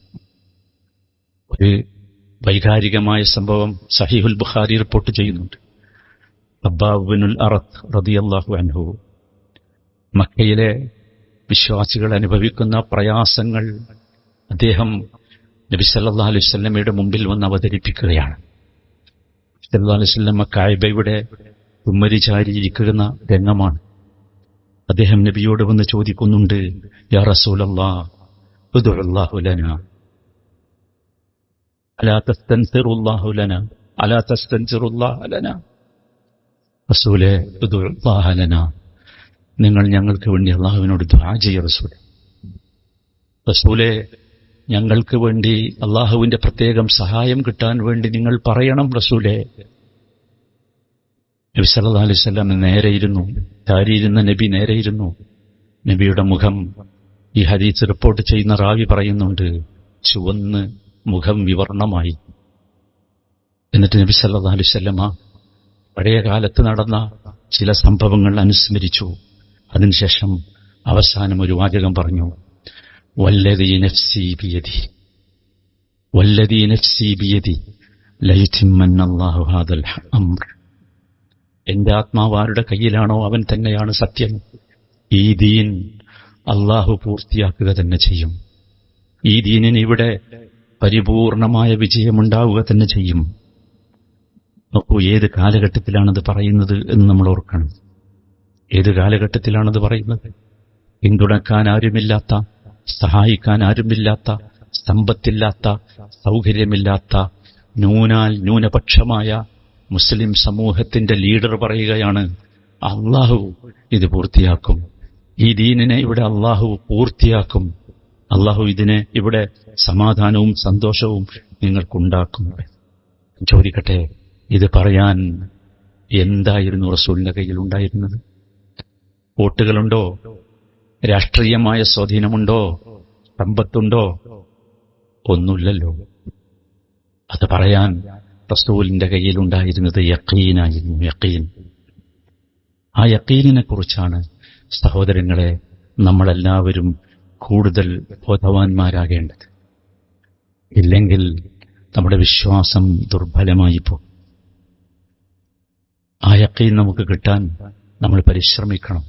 ഒരു വൈകാരികമായ സംഭവം സഹീഹുൽ ബുഖാരി റിപ്പോർട്ട് ചെയ്യുന്നുണ്ട്. ഖബ്ബാബ് ബിനുൽ അറത്ത് റളിയല്ലാഹു അൻഹു മക്കയിലെ വിശ്വാസികൾ അനുഭവിക്കുന്ന പ്രയാസങ്ങൾ അദ്ദേഹം നബി സല്ലല്ലാഹു അലൈഹി വസല്ലമയുടെ മുമ്പിൽ വന്ന് അവതരിപ്പിക്കുകയാണ്. സല്ലല്ലാഹു അലൈഹി വസല്ലമ കഅബയുടെ കുമ്മരിചാരിയിരിക്കുന്ന രംഗമാണ്. അദ്ദേഹം നബിയോട് വന്ന് ചോദിക്കുന്നുണ്ട്, യാ റസൂലല്ലാഹ് ഉദ്ഉല്ലാഹു ലനാ അലാ തസ്തൻസിറുല്ലാഹു ലനാ അലാ തസ്തൻസിറുല്ലാഹ ലനാ. റസൂലേ, ഉദ്ഉല്ലാഹ ലനാ, നിങ്ങൾ ഞങ്ങൾക്ക് വേണ്ടി അള്ളാഹുവിനോട് ദുആ ചെയ്യ റസൂലേ. റസൂലേ, ഞങ്ങൾക്ക് വേണ്ടി അള്ളാഹുവിന്റെ പ്രത്യേകം സഹായം കിട്ടാൻ വേണ്ടി നിങ്ങൾ പറയണം റസൂലേ. നബി സല്ലല്ലാഹു അലൈഹി വസല്ലം നേരെയിരുന്നു. ചാരിയിരുന്ന നബി നേരെയിരുന്നു. നബിയുടെ മുഖം, ഈ ഹദീസ് റിപ്പോർട്ട് ചെയ്യുന്ന റാവി പറയുന്നുണ്ട്, ചുവന്ന് മുഖം വിവർണമായി. എന്നിട്ട് നബി സല്ലല്ലാഹു അലൈഹി വസല്ലമ പഴയ കാലത്ത് നടന്ന ചില സംഭവങ്ങൾ അനുസ്മരിച്ചു. അതിനുശേഷം അവസാനം ഒരു വാചകം പറഞ്ഞു, വല്ലദീ നഫ്സി ബിയദി വല്ലദീ നഫ്സി ബിയദി ലയുതിമ്മന്നല്ലാഹു ഹാദൽ അംർ. എന്റെ ആത്മാവ് ആരുടെ കയ്യിലാണോ അവൻ തന്നെയാണ് സത്യം. ഈ ദീൻ അള്ളാഹു പൂർത്തിയാക്കുക തന്നെ ചെയ്യും. ഈ ദീനിന് ഇവിടെ പരിപൂർണമായ വിജയമുണ്ടാവുക തന്നെ ചെയ്യും. നോക്കൂ, ഏത് കാലഘട്ടത്തിലാണത് പറയുന്നത് എന്ന് നമ്മൾ ഓർക്കണം. ഏത് കാലഘട്ടത്തിലാണത് പറയുന്നത്? പിന്തുണക്കാൻ ആരുമില്ലാത്ത, സഹായിക്കാൻ ആരുമില്ലാത്ത, സമ്പത്തില്ലാത്ത, സൗകര്യമില്ലാത്ത, ന്യൂനപക്ഷമായ മുസ്ലിം സമൂഹത്തിന്റെ ലീഡർ പറയുകയാണ്, അള്ളാഹു ഇത് പൂർത്തിയാക്കും. ഈ ദീനിനെ ഇവിടെ അള്ളാഹു പൂർത്തിയാക്കും. അള്ളാഹു ഇതിനെ ഇവിടെ സമാധാനവും സന്തോഷവും നിങ്ങൾക്കുണ്ടാക്കും. ചോദിക്കട്ടെ, ഇത് പറയാൻ എന്തായിരുന്നു റസൂലിന്റെ കയ്യിൽ ഉണ്ടായിരുന്നത്? വോട്ടുകളുണ്ടോ? രാഷ്ട്രീയമായ സ്വാധീനമുണ്ടോ? സമ്പത്തുണ്ടോ? ഒന്നുമില്ലല്ലോ. അത് പറയാൻ റസൂലിന്റെ കയ്യിലുണ്ടായിരുന്നത് യഖീനായിരുന്നു. യഖീൻ. ആ യഖീനിനെ കുറിച്ചാണ് സഹോദരങ്ങളെ നമ്മളെല്ലാവരും കൂടുതൽ ബോധവാന്മാരാകേണ്ടത്. ഇല്ലെങ്കിൽ നമ്മുടെ വിശ്വാസം ദുർബലമായി പോകും. ആ യഖീൻ നമുക്ക് കിട്ടാൻ നമ്മൾ പരിശ്രമിക്കണം,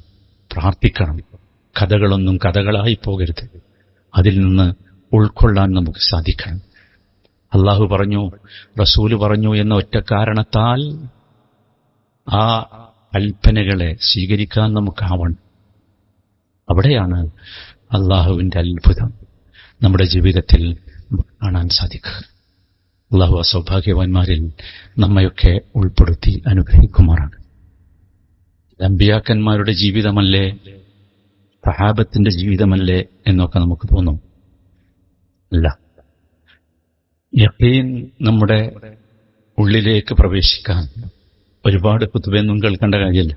പ്രാർത്ഥിക്കണം. കഥകളൊന്നും കഥകളായി പോകരുത്. അതിൽ നിന്ന് ഉൾക്കൊള്ളാൻ നമുക്ക് സാധിക്കണം. അള്ളാഹു പറഞ്ഞു, റസൂല് പറഞ്ഞു എന്ന ഒറ്റ കാരണത്താൽ ആ കൽപ്പനകളെ സ്വീകരിക്കാൻ നമുക്കാവണം. അവിടെയാണ് അള്ളാഹുവിന്റെ അത്ഭുതം നമ്മുടെ ജീവിതത്തിൽ കാണാൻ സാധിക്കുക. അള്ളാഹു ആ സൗഭാഗ്യവാന്മാരിൽ നമ്മയൊക്കെ ഉൾപ്പെടുത്തി അനുഗ്രഹിക്കുമാറാണ്. അമ്പിയാക്കന്മാരുടെ ജീവിതമല്ലേ, സഹാബത്തിന്റെ ജീവിതമല്ലേ എന്നൊക്കെ നമുക്ക് തോന്നും. അല്ല, യഖീൻ നമ്മുടെ ഉള്ളിലേക്ക് പ്രവേശിക്കാൻ ഒരുപാട് കുത്തുബയൊന്നും കേൾക്കേണ്ട കാര്യമില്ല.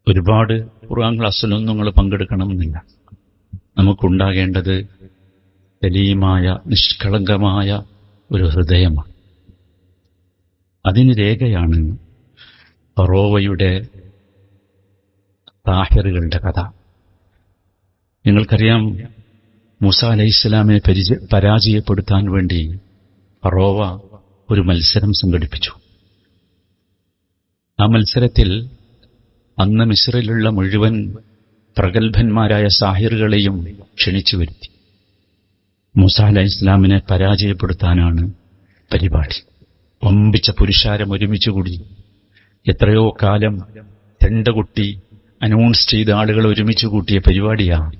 ഒരുപാട് ഖുർആൻ ക്ലാസ്സിലൊന്നും നിങ്ങൾ പങ്കെടുക്കണമെന്നില്ല. നമുക്കുണ്ടാകേണ്ടത് സലീമായ നിഷ്കളങ്കമായ ഒരു ഹൃദയമാണ്. അതിന് രേഖയാണ് ഫറോവയുടെ സാഹിറുകളുടെ കഥ. നിങ്ങൾക്കറിയാം, മൂസാ അലൈഹിസ്സലാമിനെ പരാജയപ്പെടുത്താൻ വേണ്ടി ഫറോവ ഒരു മത്സരം സംഘടിപ്പിച്ചു. ആ മത്സരത്തിൽ അന്ന് മിസ്റിലുള്ള മുഴുവൻ പ്രഗത്ഭന്മാരായ സാഹിറുകളെയും ക്ഷണിച്ചു വരുത്തി. മൂസാ അലൈഹിസ്സലാമിനെ പരാജയപ്പെടുത്താനാണ് പരിപാടി. വമ്പിച്ച പുരുഷാരം ഒരുമിച്ചുകൂടി. എത്രയോ കാലം ചെണ്ടകുട്ടി അനൗൺസ് ചെയ്ത ആളുകൾ ഒരുമിച്ച് കൂട്ടിയ പരിപാടിയാണ്.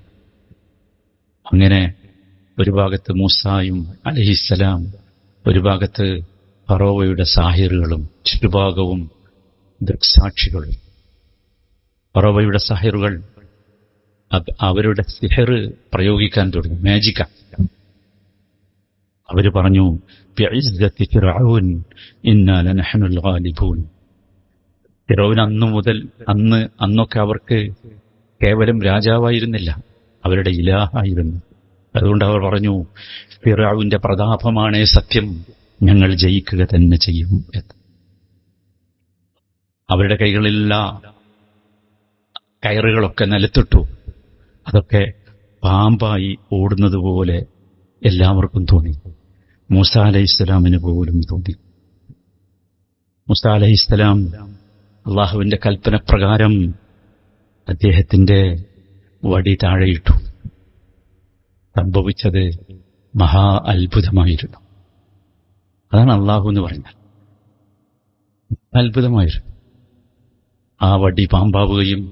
അങ്ങനെ ഒരു ഭാഗത്ത് മൂസായും അലൈഹിസ്സലാം, ഒരു ഭാഗത്ത് ഫറോവയുടെ സാഹിറുകളും, ചുറ്റുഭാഗവും ദൃക്സാക്ഷികളും. ഫറോവയുടെ സാഹിറുകൾ അവരുടെ സിഹർ പ്രയോഗിക്കാൻ തുടങ്ങി, മാജിക്ക. അവര് പറഞ്ഞു, ബിഇസ്സത്തി ഫിർഔൻ ഇന്നാ ലനഹ്നുൽ ഗാലിബൂൻ. ഫിർഔൻ അന്നൊക്കെ അവർക്ക് കേവലം രാജാവായിരുന്നില്ല, അവരുടെ ഇലാഹായിരുന്നു. അതുകൊണ്ട് അവർ പറഞ്ഞു, ഫിർഔന്റെ പ്രതാപമാണേ സത്യം, ഞങ്ങൾ ജയിക്കുക തന്നെ ചെയ്യും എന്ന്. അവരുടെ കൈകളിലുള്ള കയറുകളൊക്കെ നിലത്തിട്ടു. അതൊക്കെ പാമ്പായി ഓടുന്നത് പോലെ എല്ലാവർക്കും തോന്നി. മൂസാ അലൈഹിസ്സലാമിന് പോലും തോന്നി. മൂസാ അലൈഹിസ്സലാം അള്ളാഹുവിന്റെ കൽപ്പനപ്രകാരം അദ്ദേഹത്തിന്റെ വടി താഴെയിട്ടു. സംഭവിച്ചത് മഹാ അത്ഭുതമായിരുന്നു. അതാണ് അള്ളാഹു എന്ന് പറഞ്ഞാൽ. അത്ഭുതമായിരുന്നു. ആ വടി പാമ്പാവുകയും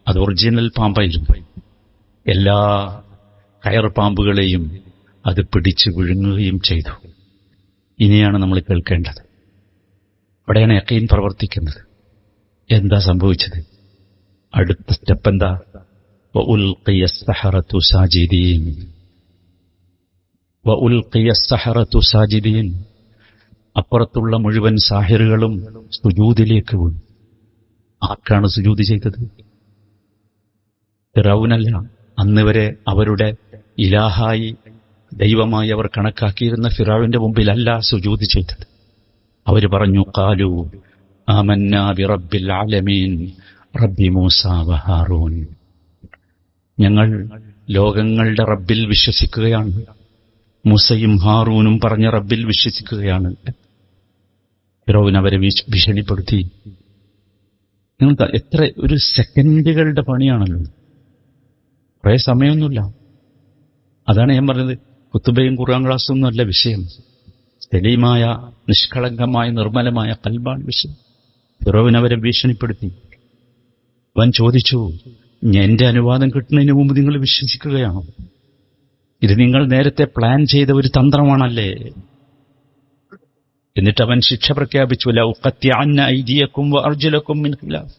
അത് ഒറിജിനൽ പാമ്പായിരുന്നു. എല്ലാ കയർ പാമ്പുകളെയും അത് പിടിച്ചു വിഴുങ്ങുകയും ചെയ്തു. ഇനിയാണ് നമ്മൾ കേൾക്കേണ്ടത്. അവിടെയാണ് യഖീൻ പ്രവർത്തിക്കുന്നത്. എന്താ സംഭവിച്ചത്? അടുത്ത സ്റ്റെപ്പ് എന്താ? വഉൽഖിയ അസ്സഹറതു സാജിദീൻ. വഉൽഖിയ അസ്സഹറതു സാജിദീൻ. അപ്പുറത്തുള്ള മുഴുവൻ സാഹിറുകളും സുജൂദിലേക്ക് വീണു. ആർക്കാണ് സുജൂദ് ചെയ്തത്? ഫിറഔനല്ല. അന്ന് വരെ അവരുടെ ഇലാഹായി, ദൈവമായി അവർ കണക്കാക്കിയിരുന്ന ഫിറഔന്റെ മുമ്പിലല്ല സുജൂദ് ചെയ്തത്. അവര് പറഞ്ഞു, ഖാലു ആമന്നാ ബിറബ്ബിൽ ആലമീൻ റബ്ബി മൂസാ വഹാറൂൻ. ഞങ്ങൾ ലോകങ്ങളുടെ റബ്ബിൽ വിശ്വസിക്കുകയാണ്, മൂസയും ഹാറൂനും പറഞ്ഞ റബ്ബിൽ വിശ്വസിക്കുകയാണ്. ഫിറഔൻ അവരെ ഭീഷണിപ്പെടുത്തി. നിങ്ങൾക്ക് എത്ര ഒരു സെക്കൻഡുകളുടെ പണിയാണല്ലോ, കുറേ സമയമൊന്നുമില്ല. അതാണ് ഞാൻ പറഞ്ഞത്, കുത്തുബയും ഖുർആൻ ക്ലാസ്സൊന്നും അല്ല വിഷയം. സലീമായ നിഷ്കളങ്കമായ നിർമ്മലമായ ഖൽബാണ് വിഷയം. ഫിറഔൻ അവരെ ഭീഷണിപ്പെടുത്തി. അവൻ ചോദിച്ചു, എന്റെ അനുവാദം കിട്ടുന്നതിന് മുമ്പ് നിങ്ങൾ വിശ്വസിക്കുകയാണോ? ഇത് നിങ്ങൾ നേരത്തെ പ്ലാൻ ചെയ്ത ഒരു തന്ത്രമാണല്ലേ? എന്നിട്ട് അവൻ ശിക്ഷ പ്രഖ്യാപിച്ചു, ലഉഖത്തിഅന്ന ഐദിയകും വഅർജുലകും മിൻ ഖിലാഫ്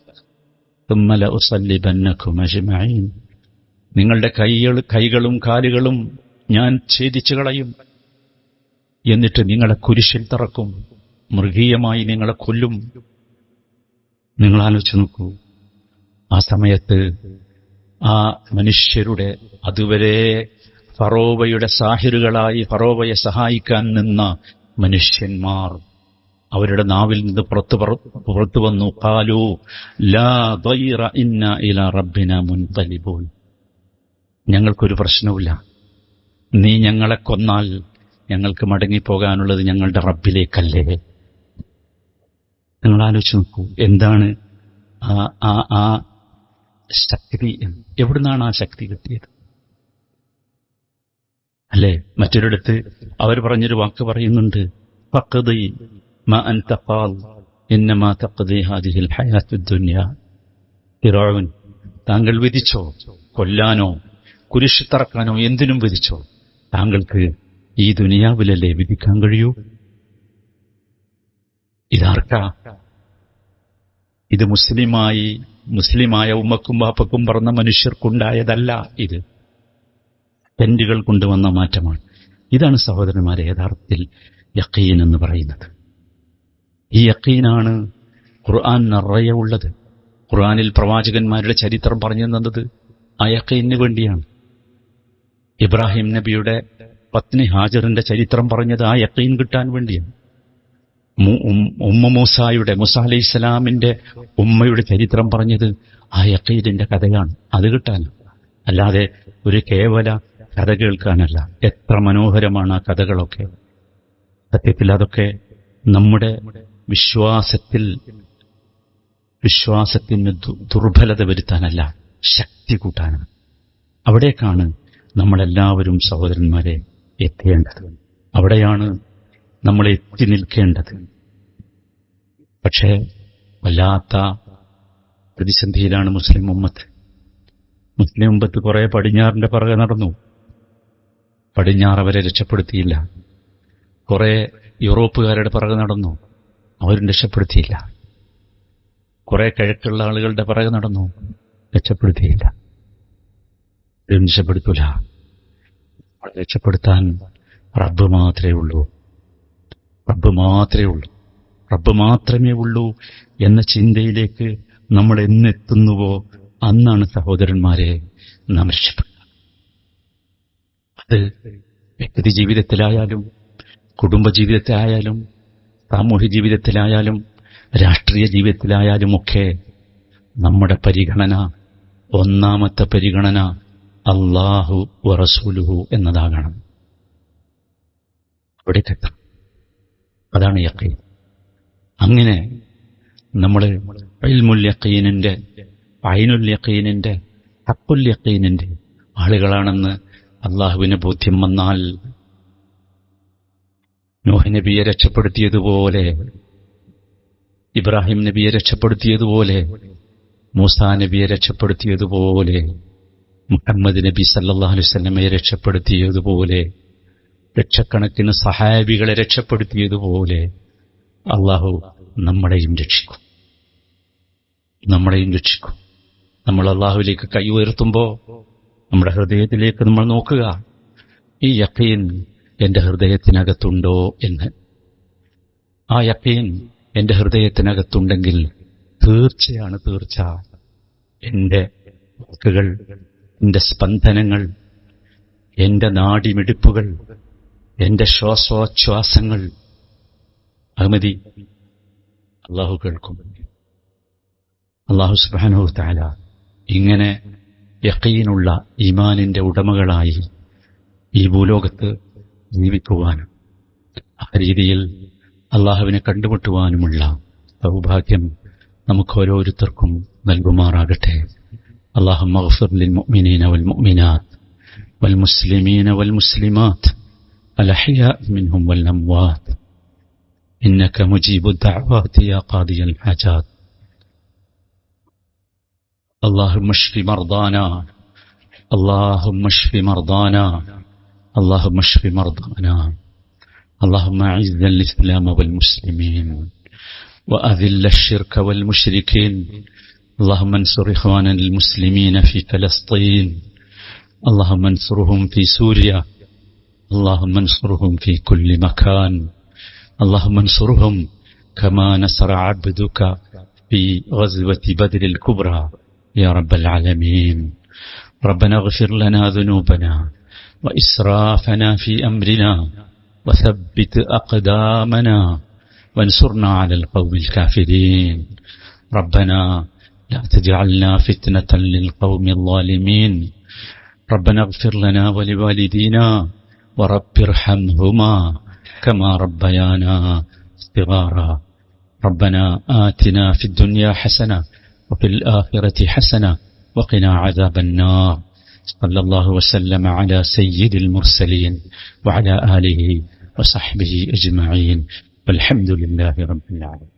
ثم ലഉസല്ലിബന്നകും അജ്മഈൻ. നിങ്ങളുടെ കൈകളും കാലുകളും ഞാൻ ഛേദിച്ചു കളയും, എന്നിട്ട് നിങ്ങളെ കുരിശിൽ തറക്കും, മൃഗീയമായി നിങ്ങളെ കൊല്ലും. നിങ്ങൾ ആലോചിച്ച് നോക്കൂ. ആ സമയത്ത് ആ മനുഷ്യരുടെ, അതുവരെ ഫറോവയുടെ സാഹിറുകളായി ഫറോവയെ സഹായിക്കാൻ നിന്ന മനുഷ്യന്മാർ, അവരുടെ നാവിൽ നിന്ന് പുറത്തു വന്നു, ഖാലൂ ലാ ദൈറ ഇന്നാ ഇലാ റബ്ബിനാ മുൻഖലിബൂൻ. ഞങ്ങൾക്കൊരു പ്രശ്നവുമില്ല, നീ ഞങ്ങളെ കൊന്നാൽ ഞങ്ങൾക്ക് മടങ്ങിപ്പോകാനുള്ളത് ഞങ്ങളുടെ റബ്ബിലേക്കല്ലേ. നിങ്ങൾ ആലോചിച്ച് നോക്കൂ, എന്താണ് ആ ശക്തി? എവിടുന്നാണ് ആ ശക്തി കിട്ടിയത്? അല്ലേ? മറ്റൊരിടത്ത് അവർ പറഞ്ഞൊരു വാക്ക് പറയുന്നുണ്ട്, ഫഖ്ദി മാ അൻത ഖാൽ ഇന്നമാ തഖ്ദി ഹാദിഹിൽ ഹയാത്തുദ് ദുനിയ. ഫിറഔൻ, താങ്കൾ വിധിച്ചോ, കൊല്ലാനോ കുരിശ് തറക്കാനോ എന്തിനും വിധിച്ചോ, താങ്കൾക്ക് ഈ ദുനിയാവിലല്ലേ വിധിക്കാൻ കഴിയൂ? ഇതാർക്കാ? ഇത് മുസ്ലിമായ ഉമ്മക്കും ബാപ്പക്കും പറഞ്ഞ മനുഷ്യർക്കുണ്ടായതല്ല. ഇത് ടെന്റുകൾ കൊണ്ടുവന്ന മാറ്റമാണ്. ഇതാണ് സഹോദരന്മാരെ യഥാർത്ഥത്തിൽ യഖീൻ എന്ന് പറയുന്നത്. ഈ യഖീനാണ് ഖുർആൻ നിറയെ ഉള്ളത്. ഖുർആനിൽ പ്രവാചകന്മാരുടെ ചരിത്രം പറഞ്ഞു തന്നത് ആ യഖീനിന് വേണ്ടിയാണ്. ഇബ്രാഹിം നബിയുടെ പത്നി ഹാജറിന്റെ ചരിത്രം പറഞ്ഞത് ആ യഖീൻ കിട്ടാൻ വേണ്ടിയാണ്. മൂസ അലൈഹിസ്സലാമിന്റെ ഉമ്മയുടെ ചരിത്രം പറഞ്ഞത് ആ യഖീനിന്റെ കഥയാണ്, അത് കിട്ടാൻ. അല്ലാതെ ഒരു കേവല കഥ കേൾക്കാനല്ല. എത്ര മനോഹരമാണ് ആ കഥകളൊക്കെ. സത്യത്തിൽ അതൊക്കെ നമ്മുടെ വിശ്വാസത്തിന് ദുർബലത വരുത്താനല്ല, ശക്തി കൂട്ടാനാണ്. അവിടേക്കാണ് നമ്മളെല്ലാവരും സഹോദരന്മാരെ എത്തേണ്ടത്. അവിടെയാണ് നമ്മൾ എത്തി നിൽക്കേണ്ടത്. പക്ഷേ വല്ലാത്ത പ്രതിസന്ധിയിലാണ് മുസ്ലിം ഉമ്മത്ത്. മുസ്ലിം ഉമ്മത്ത് കുറെ പടിഞ്ഞാറിന്റെ പുറകെ നടന്നു. പടിഞ്ഞാറ് അവരെ രക്ഷപ്പെടുത്തിയില്ല. കുറെ യൂറോപ്പുകാരുടെ പുറകെ നടന്നു, അവരും രക്ഷപ്പെടുത്തിയില്ല. കുറെ കിഴക്കുള്ള ആളുകളുടെ പുറകെ നടന്നു, രക്ഷപ്പെടുത്തിയില്ല. രക്ഷപ്പെടുത്തൂല. രക്ഷപ്പെടുത്താൻ റബ്ബ് മാത്രമേ ഉള്ളൂ. റബ്ബ് മാത്രമേ ഉള്ളൂ. റബ്ബ് മാത്രമേ ഉള്ളൂ എന്ന ചിന്തയിലേക്ക് നമ്മൾ എന്നെത്തുന്നുവോ അന്നാണ് സഹോദരന്മാരെ നാം രക്ഷപ്പെടുക. അത് വ്യക്തി ജീവിതത്തിലായാലും കുടുംബജീവിതത്തിലായാലും സാമൂഹ്യ ജീവിതത്തിലായാലും രാഷ്ട്രീയ ജീവിതത്തിലായാലുമൊക്കെ നമ്മുടെ പരിഗണന, ഒന്നാമത്തെ പരിഗണന അല്ലാഹു വറസൂലുഹു എന്നതാകണം. അവിടേക്കെത്താം. അതാണ് യഖീൻ. അങ്ങനെ നമ്മൾ ഇൽമുൽ യഖീനിന്റെ, ഐനുൽ യഖീനിന്റെ, ഹഖുൽ യഖീനിന്റെ ആളുകളാണെന്ന് അള്ളാഹുവിന് ബോധ്യം വന്നാൽ നൂഹ് നബിയെ രക്ഷപ്പെടുത്തിയതുപോലെ, ഇബ്രാഹിം നബിയെ രക്ഷപ്പെടുത്തിയതുപോലെ, മൂസാ നബിയെ രക്ഷപ്പെടുത്തിയതുപോലെ, മുഹമ്മദ് നബി സല്ലല്ലാഹു അലൈഹി വസല്ലമയെ രക്ഷപ്പെടുത്തിയതുപോലെ, ലക്ഷക്കണക്കിന് സഹാബികളെ രക്ഷപ്പെടുത്തിയതുപോലെ അള്ളാഹു നമ്മളെയും രക്ഷിക്കും. നമ്മൾ അള്ളാഹുവിലേക്ക് കൈ ഉയർത്തുമ്പോൾ നമ്മുടെ ഹൃദയത്തിലേക്ക് നമ്മൾ നോക്കുക, ഈ യഖീൻ എന്റെ ഹൃദയത്തിനകത്തുണ്ടോ എന്ന്. ആ യഖീൻ എന്റെ ഹൃദയത്തിനകത്തുണ്ടെങ്കിൽ തീർച്ച എന്റെ വാക്കുകൾ, എന്റെ സ്പന്ദനങ്ങൾ, എന്റെ നാഡിമിടിപ്പുകൾ, എന്റെ ശ്വാസോച്ഛ്വാസങ്ങൾ അഹ്മദി അള്ളാഹു കേൾക്കും. അള്ളാഹു സുബ്ഹാനഹു വ തആല ഇങ്ങനെ യഖീനുള്ള ഈമാനിന്റെ ഉടമകളായി ഈ ഭൂലോകത്ത് ജീവിക്കുവാനും ആ രീതിയിൽ അള്ളാഹുവിനെ കണ്ടുമുട്ടുവാനുമുള്ള സൗഭാഗ്യം നമുക്ക് ഓരോരുത്തർക്കും നൽകുമാറാകട്ടെ. അല്ലാഹുമ്മ ഗ്ഫിർ ലിൽ മുഅ്മിനീന വൽ മുഅ്മിനാത്ത് വൽ മുസ്ലിമീന വൽ മുസ്ലിമാത്ത് അൽ അഹ്യാഇ മിൻഹും വൽ അംവാത്ത് ഇന്നക മുജീബു ദഅവാതി യാ ഖാദിയൽ ഹാജാത്ത്. اللهم اشف مرضانا اللهم اشف مرضانا اللهم اشف مرضانا اللهم اعز الإسلام والمسلمين وأذل الشرك والمشركين اللهم انصر إخواننا المسلمين في فلسطين اللهم انصرهم في سوريا اللهم انصرهم في كل مكان اللهم انصرهم كما نصر عبدك في غزوة بدر الكبرى يا رب العالمين. ربنا اغفر لنا ذنوبنا وإسرافنا في أمرنا وثبت أقدامنا وانصرنا على القوم الكافرين. ربنا لا تجعلنا فتنة للقوم الظالمين. ربنا اغفر لنا ولوالدينا ورب ارحمهما كما ربيانا صغارا. ربنا آتنا في الدنيا حسنة وفي الآخرة حسنة وقنا عذاب النار. صلى الله وسلم على سيد المرسلين وعلى آله وصحبه أجمعين والحمد لله رب العالمين.